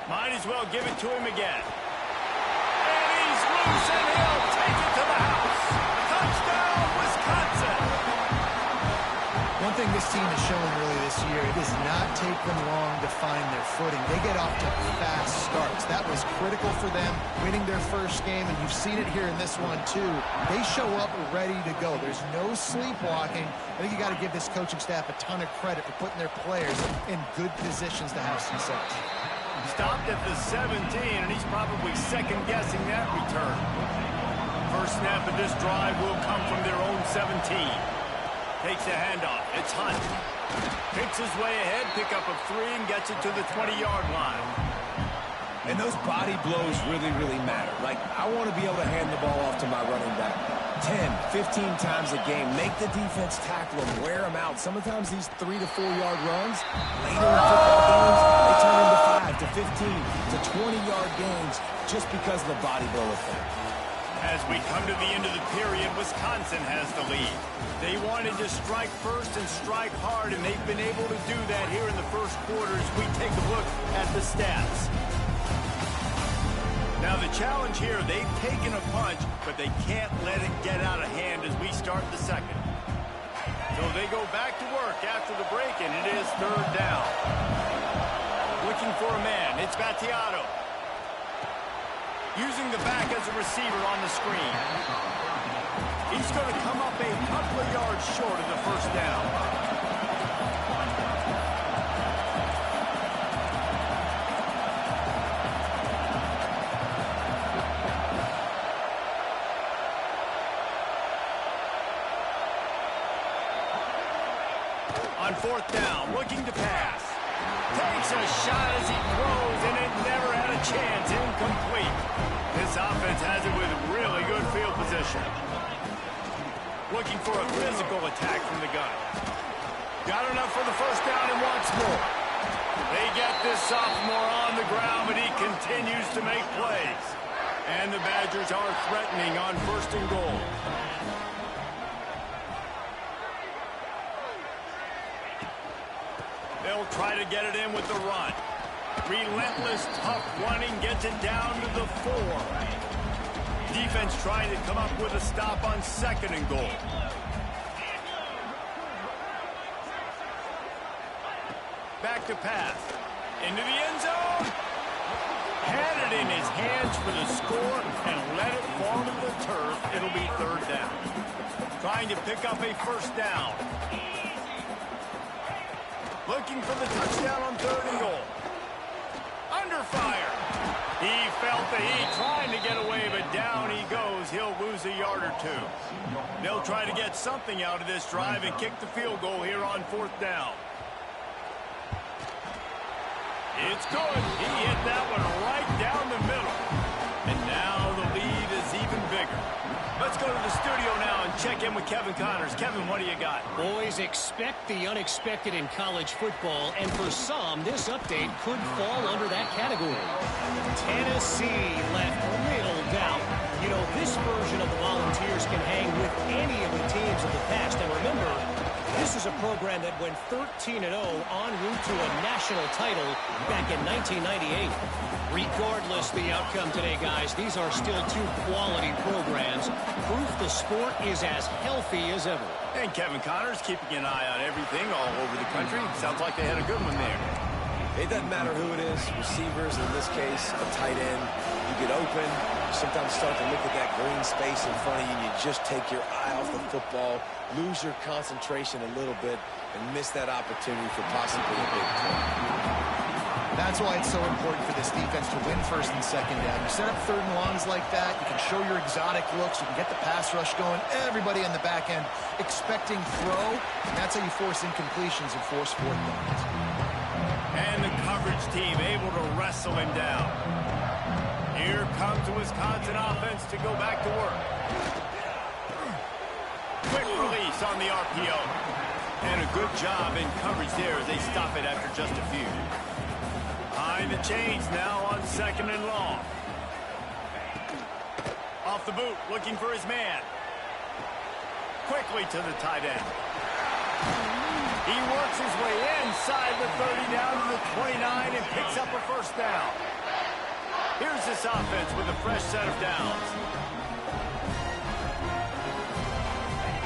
Might as well give it to him again. And he's loose, and he'll take it to the house. Touchdown, Wisconsin. One thing this team has shown really this year, it does not take them long to find their footing. They get off to fast starts. That was critical for them, winning their first game, and you've seen it here in this one too. They show up ready to go. There's no sleepwalking. I think you got to give this coaching staff a ton of credit for putting their players in good positions to have success. Stopped at the 17, and he's probably second-guessing that return. First snap of this drive will come from their own 17. Takes a handoff. It's Hunt. Picks his way ahead, pickup of 3, and gets it to the 20-yard line. And those body blows really, really matter. Like, I want to be able to hand the ball off to my running back 10, 15 times a game. Make the defense tackle him, wear him out. Sometimes these 3 to 4 yard runs, later in football games, they turn into 5 to 15 to 20-yard gains just because of the body blow effect. As we come to the end of the period, Wisconsin has the lead. They wanted to strike first and strike hard, and they've been able to do that here in the first quarter as we take a look at the stats. Now the challenge here, they've taken a punch, but they can't let it get out of hand as we start the second. So they go back to work after the break, and it is third down. Looking for a man, it's Battiato. Using the back as a receiver on the screen. He's going to come up a couple of yards short of the first down. On fourth down, looking to pass. Takes a shot as he throws, and it never had a chance. Incomplete. This offense has it with really good field position. Looking for a physical attack from the gun. Got enough for the first down and wants more. They get this sophomore on the ground, but he continues to make plays. And the Badgers are threatening on first and goal. They'll try to get it in with the run. Relentless, tough running gets it down to the 4. Defense trying to come up with a stop on second and goal. Back to pass. Into the end zone. Had it in his hands for the score and let it fall to the turf. It'll be third down. Trying to pick up a first down. Looking for the touchdown on 3rd and goal. Under fire. He felt the heat trying to get away, but down he goes. He'll lose a yard or two. They'll try to get something out of this drive and kick the field goal here on 4th down. It's good. He hit that one right down the middle. And now the lead is even bigger. Let's go to the studio now and check in with Kevin Connors. Kevin, what do you got? Boys, expect the unexpected in college football, and for some, this update could fall under that category. Tennessee left little doubt. You know, this version of the Volunteers can hang with any of the teams of the past. And remember, this is a program that went 13-0 en route to a national title back in 1998. Regardless the outcome today, guys, these are still two quality programs. Proof the sport is as healthy as ever. And Kevin Connors keeping an eye on everything all over the country. Sounds like they had a good one there. It doesn't matter who it is, receivers, in this case, a tight end. You get open, you sometimes start to look at that green space in front of you, and you just take your eye off the football, lose your concentration a little bit, and miss that opportunity for possibly a big play. That's why it's so important for this defense to win 1st and 2nd down. You set up 3rd and longs like that, you can show your exotic looks, you can get the pass rush going, everybody on the back end expecting throw, and that's how you force incompletions and force 4th downs. And the coverage team able to wrestle him down. Here comes the Wisconsin offense to go back to work. Quick release on the RPO. And a good job in coverage there as they stop it after just a few. Behind the chains now on 2nd and long. Off the boot, looking for his man. Quickly to the tight end. He works his way inside the 30 down to the 29 and picks up a first down. Here's this offense with a fresh set of downs.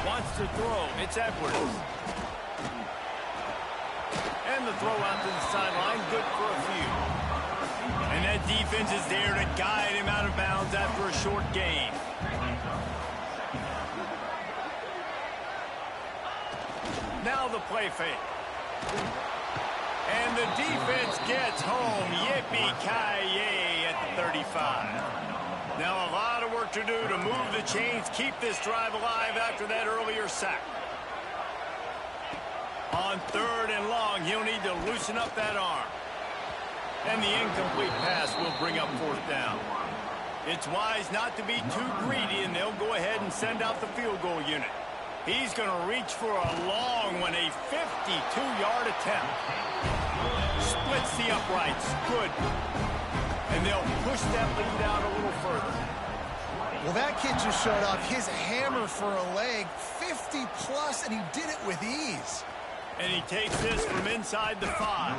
Wants to throw. It's Edwards. And the throw out to the sideline. Good for a few. And that defense is there to guide him out of bounds after a short gain. Now the play fake. And the defense gets home. Yippee-ki-yay at the 35. Now a lot of work to do to move the chains, keep this drive alive after that earlier sack. On 3rd and long, he'll need to loosen up that arm. And the incomplete pass will bring up 4th down. It's wise not to be too greedy, and they'll go ahead and send out the field goal unit. He's going to reach for a long one, a 52-yard attempt. Splits the uprights. Good. And they'll push that lead out a little further. Well, that kid just showed off his hammer for a leg, 50-plus, and he did it with ease. And he takes this from inside the 5.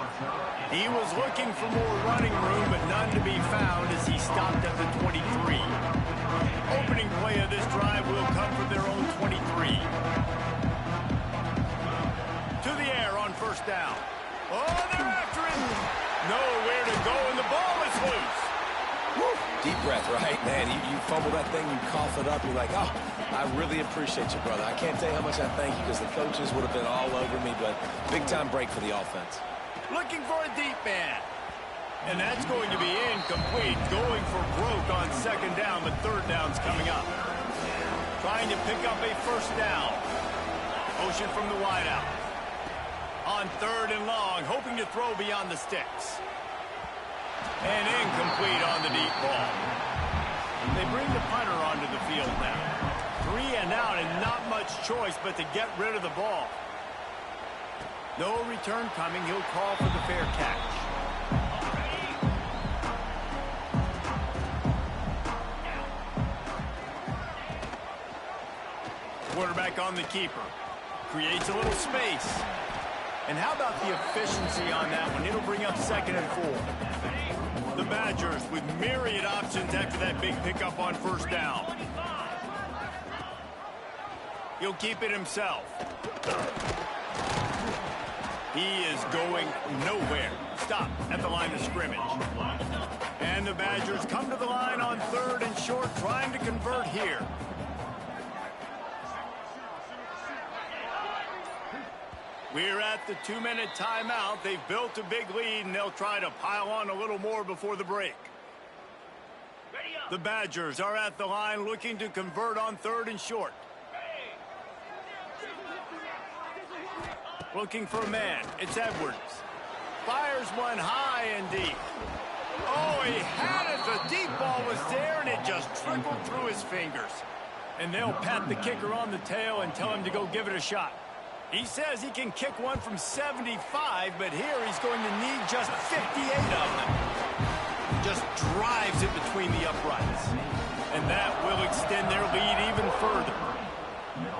He was looking for more running room, but none to be found as he stopped at the 23. Opening play of this drive will come from their own 23. To the air on 1st down. Oh, they're after it. Nowhere to go, and the ball is loose. Woo. Deep breath, right? Man, you fumble that thing, you cough it up, you're like, oh, I really appreciate you, brother. I can't tell you how much I thank you because the coaches would have been all over me, but big-time break for the offense. Looking for a deep man. And that's going to be incomplete. Going for broke on 2nd down, but 3rd down's coming up. Trying to pick up a first down. Motion from the wideout. On 3rd and long, hoping to throw beyond the sticks. And incomplete on the deep ball. They bring the punter onto the field now. 3 and out, and not much choice but to get rid of the ball. No return coming. He'll call for the fair catch. Quarterback on the keeper. Creates a little space. And how about the efficiency on that one? It'll bring up 2nd and 4. The Badgers with myriad options after that big pickup on 1st down. He'll keep it himself. He is going nowhere. Stop at the line of scrimmage. And the Badgers come to the line on 3rd and short, trying to convert here. We're at the 2-minute timeout. They've built a big lead, and they'll try to pile on a little more before the break. The Badgers are at the line looking to convert on 3rd and short. Looking for a man. It's Edwards. Fires one high and deep. Oh, he had it. The deep ball was there, and it just trickled through his fingers. And they'll pat the kicker on the tail and tell him to go give it a shot. He says he can kick one from 75, but here he's going to need just 58 of them. Just drives it between the uprights. And that will extend their lead even further.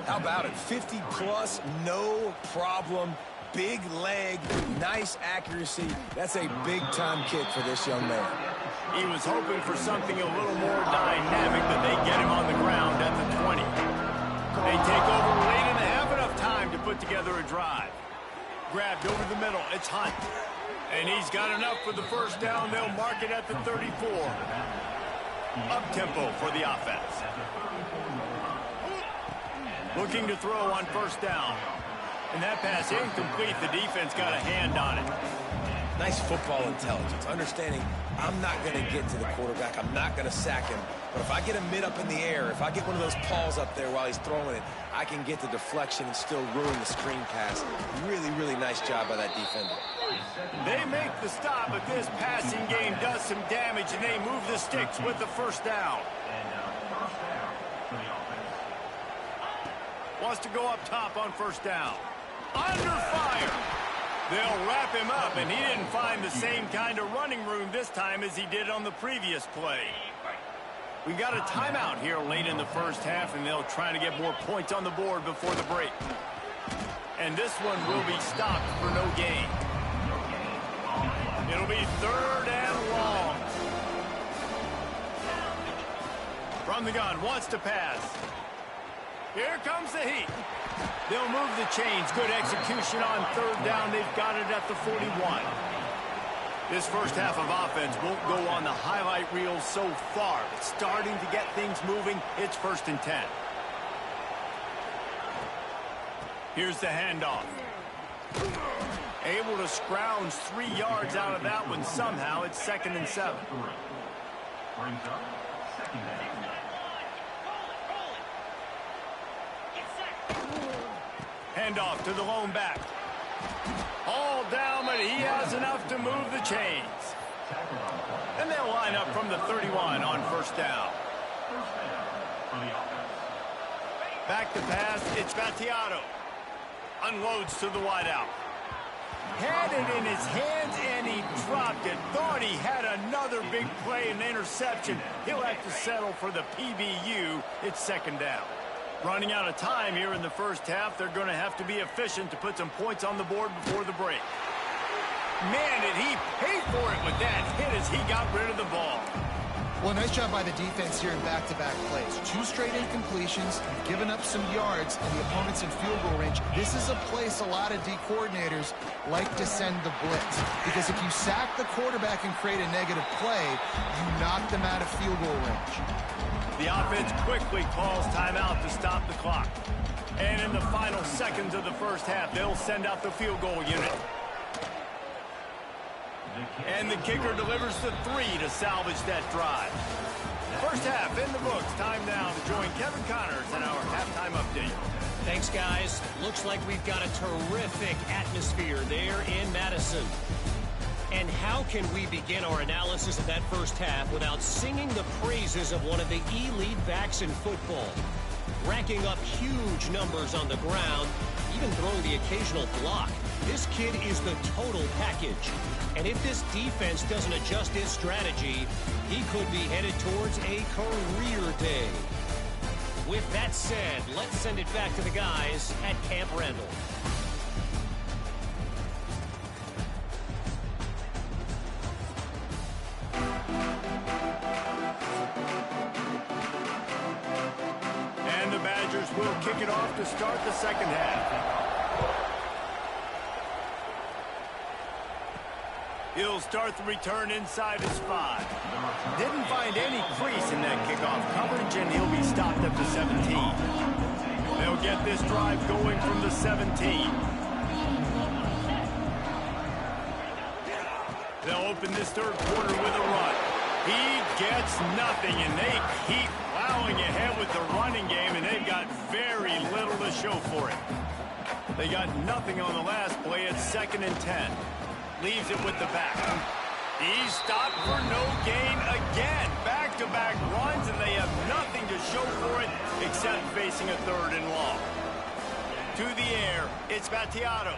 How about it? 50-plus, no problem. Big leg, nice accuracy. That's a big-time kick for this young man. He was hoping for something a little more dynamic, but they get him on the ground at the 20. They take over late and have enough time to put together a drive. Grabbed over the middle. It's Hunt. And he's got enough for the first down. They'll mark it at the 34. Up-tempo for the offense. Looking to throw on 1st down. And that pass incomplete. The defense got a hand on it. Nice football intelligence. Understanding I'm not going to get to the quarterback. I'm not going to sack him. But if I get a mid up in the air, if I get one of those paws up there while he's throwing it, I can get the deflection and still ruin the screen pass. Really, really nice job by that defender. They make the stop, but this passing game does some damage, and they move the sticks with the 1st down. Wants to go up top on 1st down. Under fire. They'll wrap him up, and he didn't find the same kind of running room this time as he did on the previous play. We got a timeout here late in the 1st half, and they'll try to get more points on the board before the break. And this one will be stopped for no gain. It'll be 3rd and long. From the gun, wants to pass. Here comes the heat. They'll move the chains. Good execution on 3rd down. They've got it at the 41. This 1st half of offense won't go on the highlight reel so far. It's starting to get things moving. It's 1st and 10. Here's the handoff. Able to scrounge 3 yards out of that one somehow. It's 2nd and 7. Brings up 2nd and 8. Handoff to the lone back. All down, but he has enough to move the chains. And they'll line up from the 31 on 1st down. Back to pass, it's Vattiato. Unloads to the wideout. Had it in his hands, and he dropped it. Thought he had another big play and interception. He'll have to settle for the PBU. It's 2nd down. Running out of time here in the 1st half. They're going to have to be efficient to put some points on the board before the break. Man, did he pay for it with that hit as he got rid of the ball. Well, nice job by the defense here in back-to-back plays. 2 straight incompletions, giving up some yards, and the opponent's in field goal range. This is a place a lot of D coordinators like to send the blitz. Because if you sack the quarterback and create a negative play, you knock them out of field goal range. The offense quickly calls timeout to stop the clock. And in the final seconds of the 1st half, they'll send out the field goal unit. And the kicker delivers the 3 to salvage that drive. 1st half in the books. Time now to join Kevin Connors in our halftime update. Thanks, guys. Looks like we've got a terrific atmosphere there in Madison. And how can we begin our analysis of that 1st half without singing the praises of one of the elite backs in football? Racking up huge numbers on the ground, even throwing the occasional block. This kid is the total package. And if this defense doesn't adjust its strategy, he could be headed towards a career day. With that said, let's send it back to the guys at Camp Randall. And the Badgers will kick it off to start the 2nd half. He'll start the return inside his 5. Didn't find any crease in that kickoff coverage, and he'll be stopped at the 17. They'll get this drive going from the 17. They'll open this third quarter with a run. He gets nothing, and they keep plowing ahead with the running game, and they've got very little to show for it. They got nothing on the last play. It's 2nd and 10. Leaves it with the back. He's stopped for no gain again. Back-to-back runs, and they have nothing to show for it except facing a 3rd and long. To the air, it's Battiato.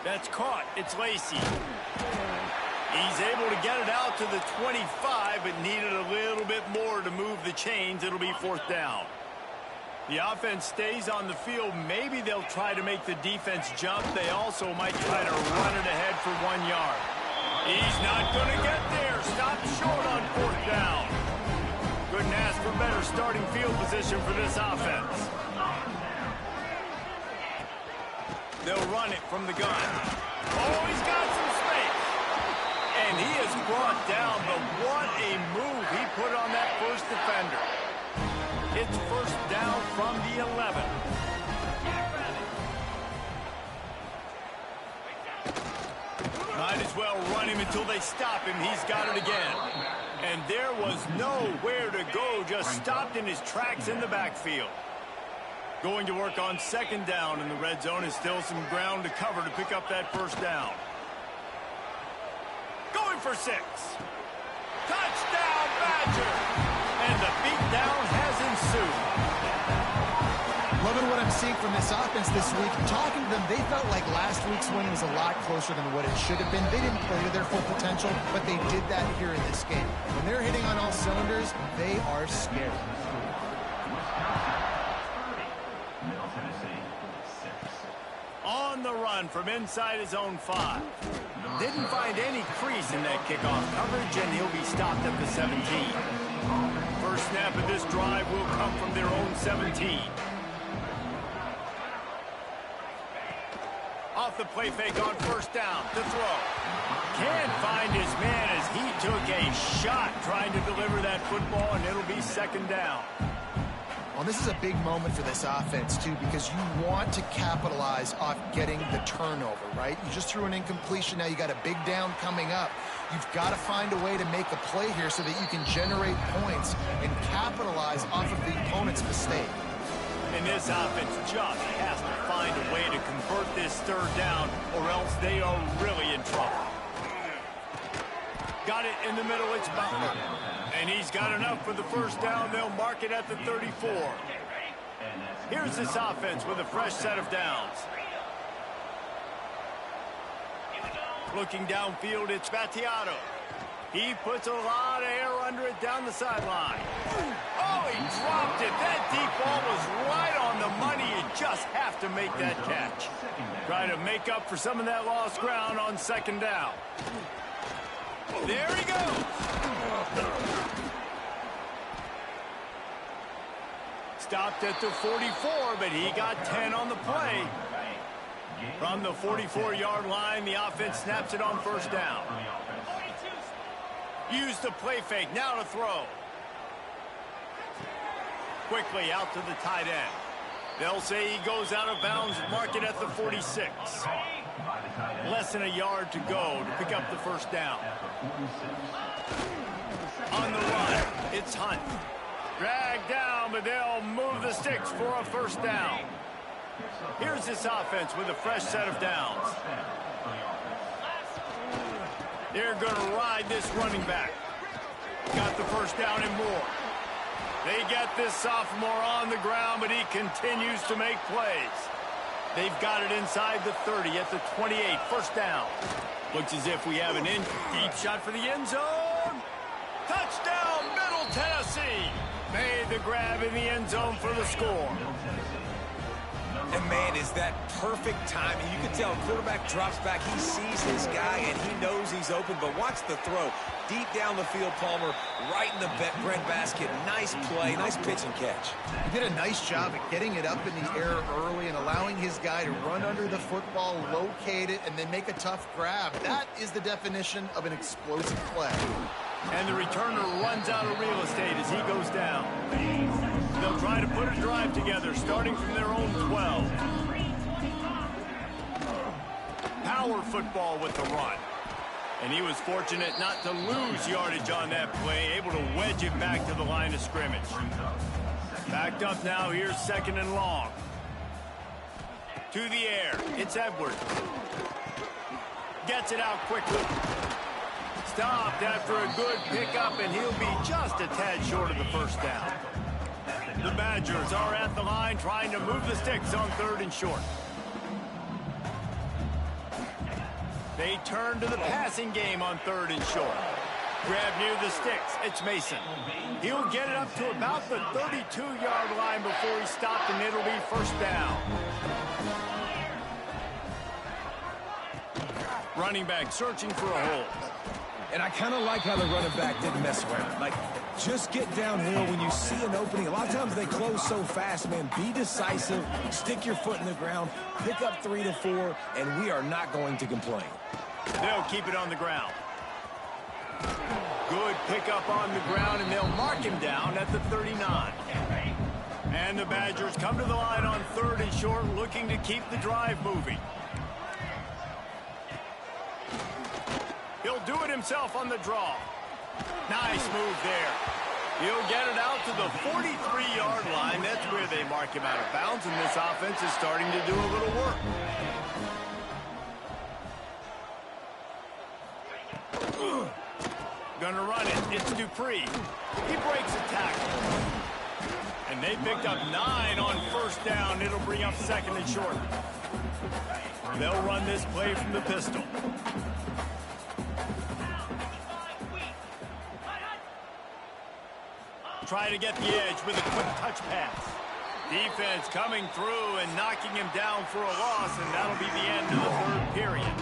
That's caught. It's Lacy. He's able to get it out to the 25, but needed a little bit more to move the chains. It'll be 4th down. The offense stays on the field. Maybe they'll try to make the defense jump. They also might try to run it ahead for 1 yard. He's not going to get there. Stopped short on 4th down. Couldn't ask for better starting field position for this offense. They'll run it from the gun. Oh, he's got some space. And he is brought down, but what a move he put on that first defender. It's 1st down from the 11. Might as well run him until they stop him. He's got it again. And there was nowhere to go, just stopped in his tracks in the backfield. Going to work on 2nd down, and the red zone is still some ground to cover to pick up that 1st down. Going for 6. Touchdown, Badger! And the beatdown has ensued. Loving what I'm seeing from this offense this week. Talking to them, they felt like last week's win was a lot closer than what it should have been. They didn't play to their full potential, but they did that here in this game. When they're hitting on all cylinders, they are scary. On the run from inside his own 5. Didn't find any crease in that kickoff coverage, and he'll be stopped at the 17. First snap of this drive will come from their own 17. Off the play fake on 1st down to throw. Can't find his man as he took a shot trying to deliver that football, and it'll be 2nd down. Well, this is a big moment for this offense, too, because you want to capitalize off getting the turnover, right? You just threw an incompletion. Now you got a big down coming up. You've got to find a way to make a play here so that you can generate points and capitalize off of the opponent's mistake. And this offense just has to find a way to convert this 3rd down, or else they are really in trouble. Got it in the middle. It's Butler. And he's got enough for the 1st down. They'll mark it at the 34. Here's this offense with a fresh set of downs. Looking downfield, it's Battiato. He puts a lot of air under it down the sideline. Oh, he dropped it. That deep ball was right on the money. You just have to make that catch. Try to make up for some of that lost ground on 2nd down. There he goes. Stopped at the 44, but he got 10 on the play. From the 44-yard line, the offense snaps it on 1st down. Use the play fake, now to throw. Quickly out to the tight end. They'll say he goes out of bounds, mark it at the 46. Less than a yard to go to pick up the 1st down. On the run, it's Hunt. Dragged down, but they'll move the sticks for a 1st down. Here's this offense with a fresh set of downs. They're going to ride this running back. Got the 1st down and more. They get this sophomore on the ground, but he continues to make plays. They've got it inside the 30 at the 28. 1st down. Looks as if we have an deep shot for the end zone. Touchdown, Middle Tennessee. Made the grab in the end zone for the score. And man, is that perfect timing. You can tell quarterback drops back. He sees his guy, and he knows he's open. But watch the throw. Deep down the field, Palmer, right in the breadbasket. Nice play, nice pitch and catch. He did a nice job at getting it up in the air early and allowing his guy to run under the football, locate it, and then make a tough grab. That is the definition of an explosive play. And the returner runs out of real estate as he goes down. They'll try to put a drive together, starting from their own 12. Power football with the run. And he was fortunate not to lose yardage on that play, able to wedge it back to the line of scrimmage. Backed up now, here's 2nd and long. To the air, it's Edwards. Gets it out quickly. Stopped after a good pickup, and he'll be just a tad short of the first down. The Badgers are at the line trying to move the sticks on 3rd and short. They turn to the passing game on 3rd and short. Grab near the sticks. It's Mason. He'll get it up to about the 32-yard line before he's stopped, and it'll be 1st down. Running back searching for a hole. And I kind of like how the running back didn't mess around. Like, just get downhill when you see an opening. A lot of times they close so fast, man. Be decisive, stick your foot in the ground, pick up 3 to 4, and we are not going to complain. They'll keep it on the ground. Good pickup on the ground, and they'll mark him down at the 39. And the Badgers come to the line on 3rd and short, looking to keep the drive moving. He'll do it himself on the draw. Nice move there. He'll get it out to the 43-yard line. That's where they mark him out of bounds, and this offense is starting to do a little work. Gonna run it. It's Dupree. He breaks a tackle. And they picked up 9 on 1st down. It'll bring up 2nd and short. They'll run this play from the pistol. Try to get the edge with a quick touch pass. Defense coming through and knocking him down for a loss, and that'll be the end of the 3rd period.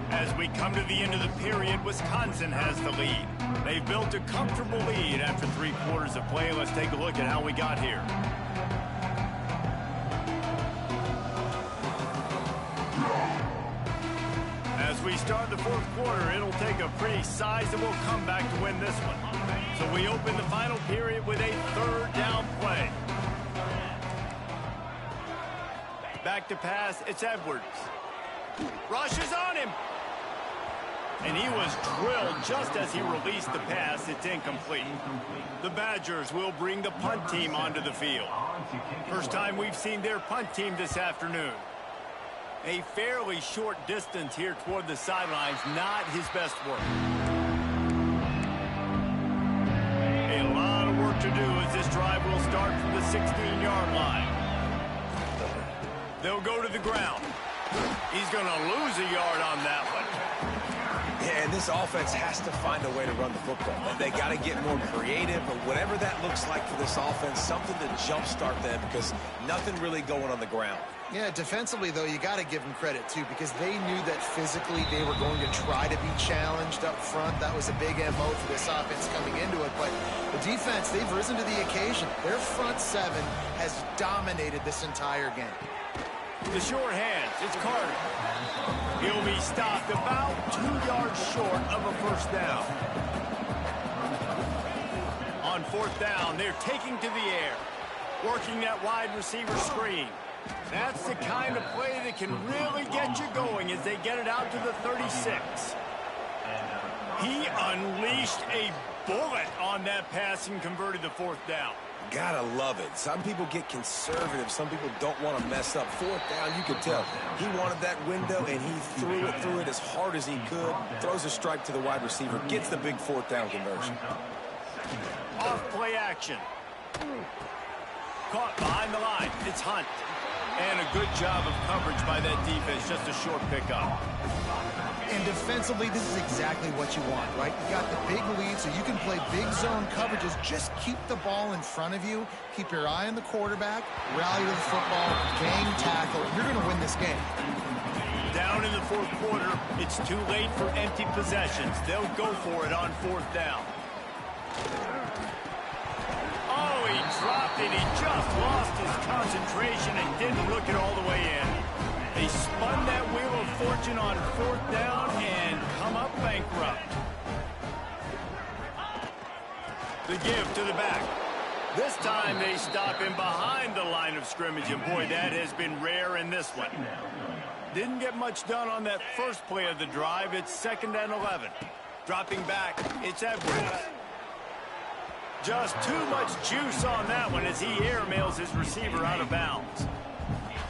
As we come to the end of the period, Wisconsin has the lead. They've built a comfortable lead after 3 quarters of play. Let's take a look at how we got here. As we start the 4th quarter, it'll take a pretty sizable comeback to win this one. So we open the final period with a 3rd down play. Back to pass, it's Edwards. Rushes on him. And he was drilled just as he released the pass. It's incomplete. The Badgers will bring the punt team onto the field. First time we've seen their punt team this afternoon. A fairly short distance here toward the sidelines, not his best work. A lot of work to do as this drive will start from the 16-yard line. They'll go to the ground. He's going to lose a yard on that one. Yeah, and this offense has to find a way to run the football. They got to get more creative, or whatever that looks like for this offense, something to jumpstart them, because nothing really going on the ground. Yeah, defensively, though, you got to give them credit, too, because they knew that physically they were going to try to be challenged up front. That was a big MO for this offense coming into it. But the defense, they've risen to the occasion. Their front 7 has dominated this entire game. The short hands, it's Carter. He'll be stopped about 2 yards short of a 1st down. On 4th down, they're taking to the air, working that wide receiver screen. That's the kind of play that can really get you going as they get it out to the 36. He unleashed a bullet on that pass and converted the 4th down. Gotta love it. Some people get conservative. Some people don't want to mess up. 4th down, you could tell. He wanted that window, and he threw it as hard as he could. Throws a strike to the wide receiver. Gets the big 4th down conversion. Off play action. Caught behind the line. It's Hunt. And a good job of coverage by that defense. Just a short pickup. And defensively, this is exactly what you want, right? You got the big lead, so you can play big zone coverages. Just keep the ball in front of you. Keep your eye on the quarterback. Rally to the football. Gang tackle. You're going to win this game. Down in the fourth quarter, it's too late for empty possessions. They'll go for it on fourth down. Oh, he dropped it. He just lost his concentration and didn't look it all the way in. They spun that wheel of fortune on fourth down and come up bankrupt. The give to the back. This time they stop him behind the line of scrimmage, and boy, that has been rare in this one. Didn't get much done on that first play of the drive. It's 2nd and 11. Dropping back, it's Edwards. Just too much juice on that one as he airmails his receiver out of bounds.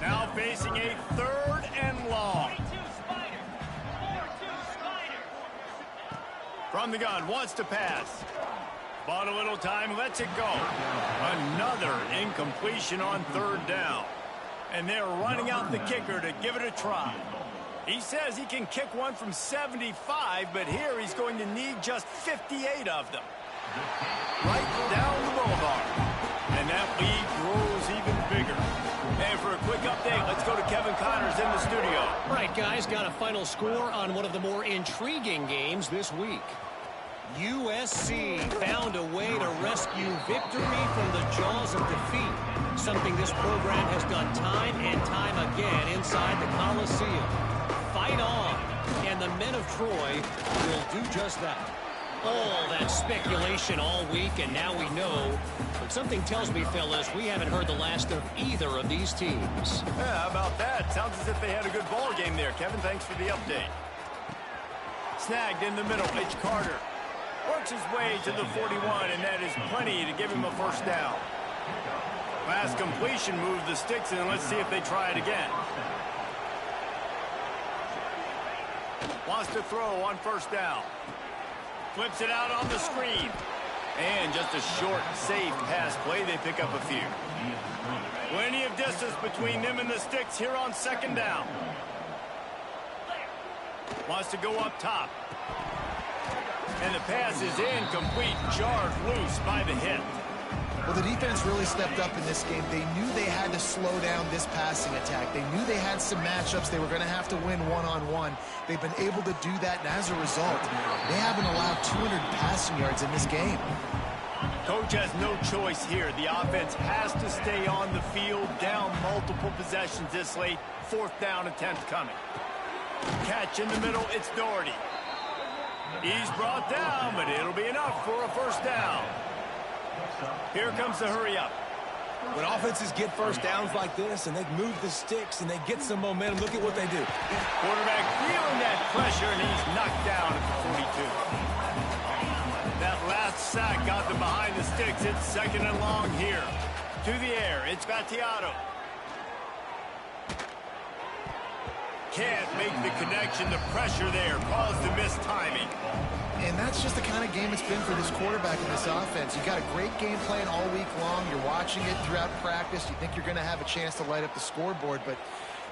Now facing a 3rd and long. From the gun, wants to pass. Bought a little time, lets it go. Another incompletion on 3rd down. And they're running out the kicker to give it a try. He says he can kick one from 75, but here he's going to need just 58 of them. Right down the boulevard. And that lead grows even bigger. And for a quick update, let's go to Kevin Connors in the studio. All right, guys, got a final score on one of the more intriguing games this week. USC found a way to rescue victory from the jaws of defeat, something this program has done time and time again inside the Coliseum. Fight on, and the men of Troy will do just that. All that speculation all week, and now we know. But something tells me, fellas, we haven't heard the last of either of these teams. Yeah, how about that? Sounds as if they had a good ball game there. Kevin, thanks for the update. Snagged in the middle, H. Carter. Works his way to the 41, and that is plenty to give him a first down. Last completion moved the sticks, and let's see if they try it again. Wants to throw on first down. Flips it out on the screen. And just a short, safe pass play. They pick up a few. Plenty of distance between them and the sticks here on 2nd down. Wants to go up top. And the pass is incomplete, jarred loose by the hit. Well, the defense really stepped up in this game. They knew they had to slow down this passing attack. They knew they had some matchups they were going to have to win one-on-one. They've been able to do that, and as a result, they haven't allowed 200 passing yards in this game. Coach has no choice here. The offense has to stay on the field, down multiple possessions this late. 4th down attempt coming. Catch in the middle, it's Doherty. He's brought down, but it'll be enough for a first down. Here comes the hurry up. When offenses get first downs like this and they move the sticks and they get some momentum, look at what they do. Quarterback feeling that pressure, and he's knocked down at the 42. That last sack got them behind the sticks. It's 2nd and long here. To the air, it's Battiato. Can't make the connection. The pressure there caused the missed timing. And that's just the kind of game it's been for this quarterback in this offense. You got a great game plan all week long. You're watching it throughout practice. You think you're going to have a chance to light up the scoreboard, but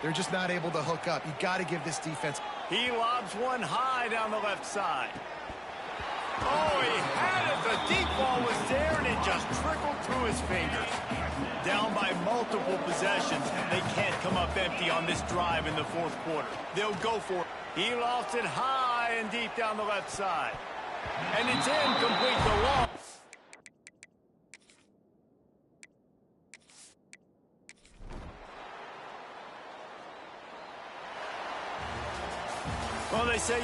they're just not able to hook up. You got to give this defense. He lobs one high down the left side. Oh, he had it. The deep ball was there, and it just trickled through his fingers. Down by multiple possessions. They can't come up empty on this drive in the 4th quarter. They'll go for it. He lofts it high and deep down the left side. And it's incomplete. The long. Well, they say you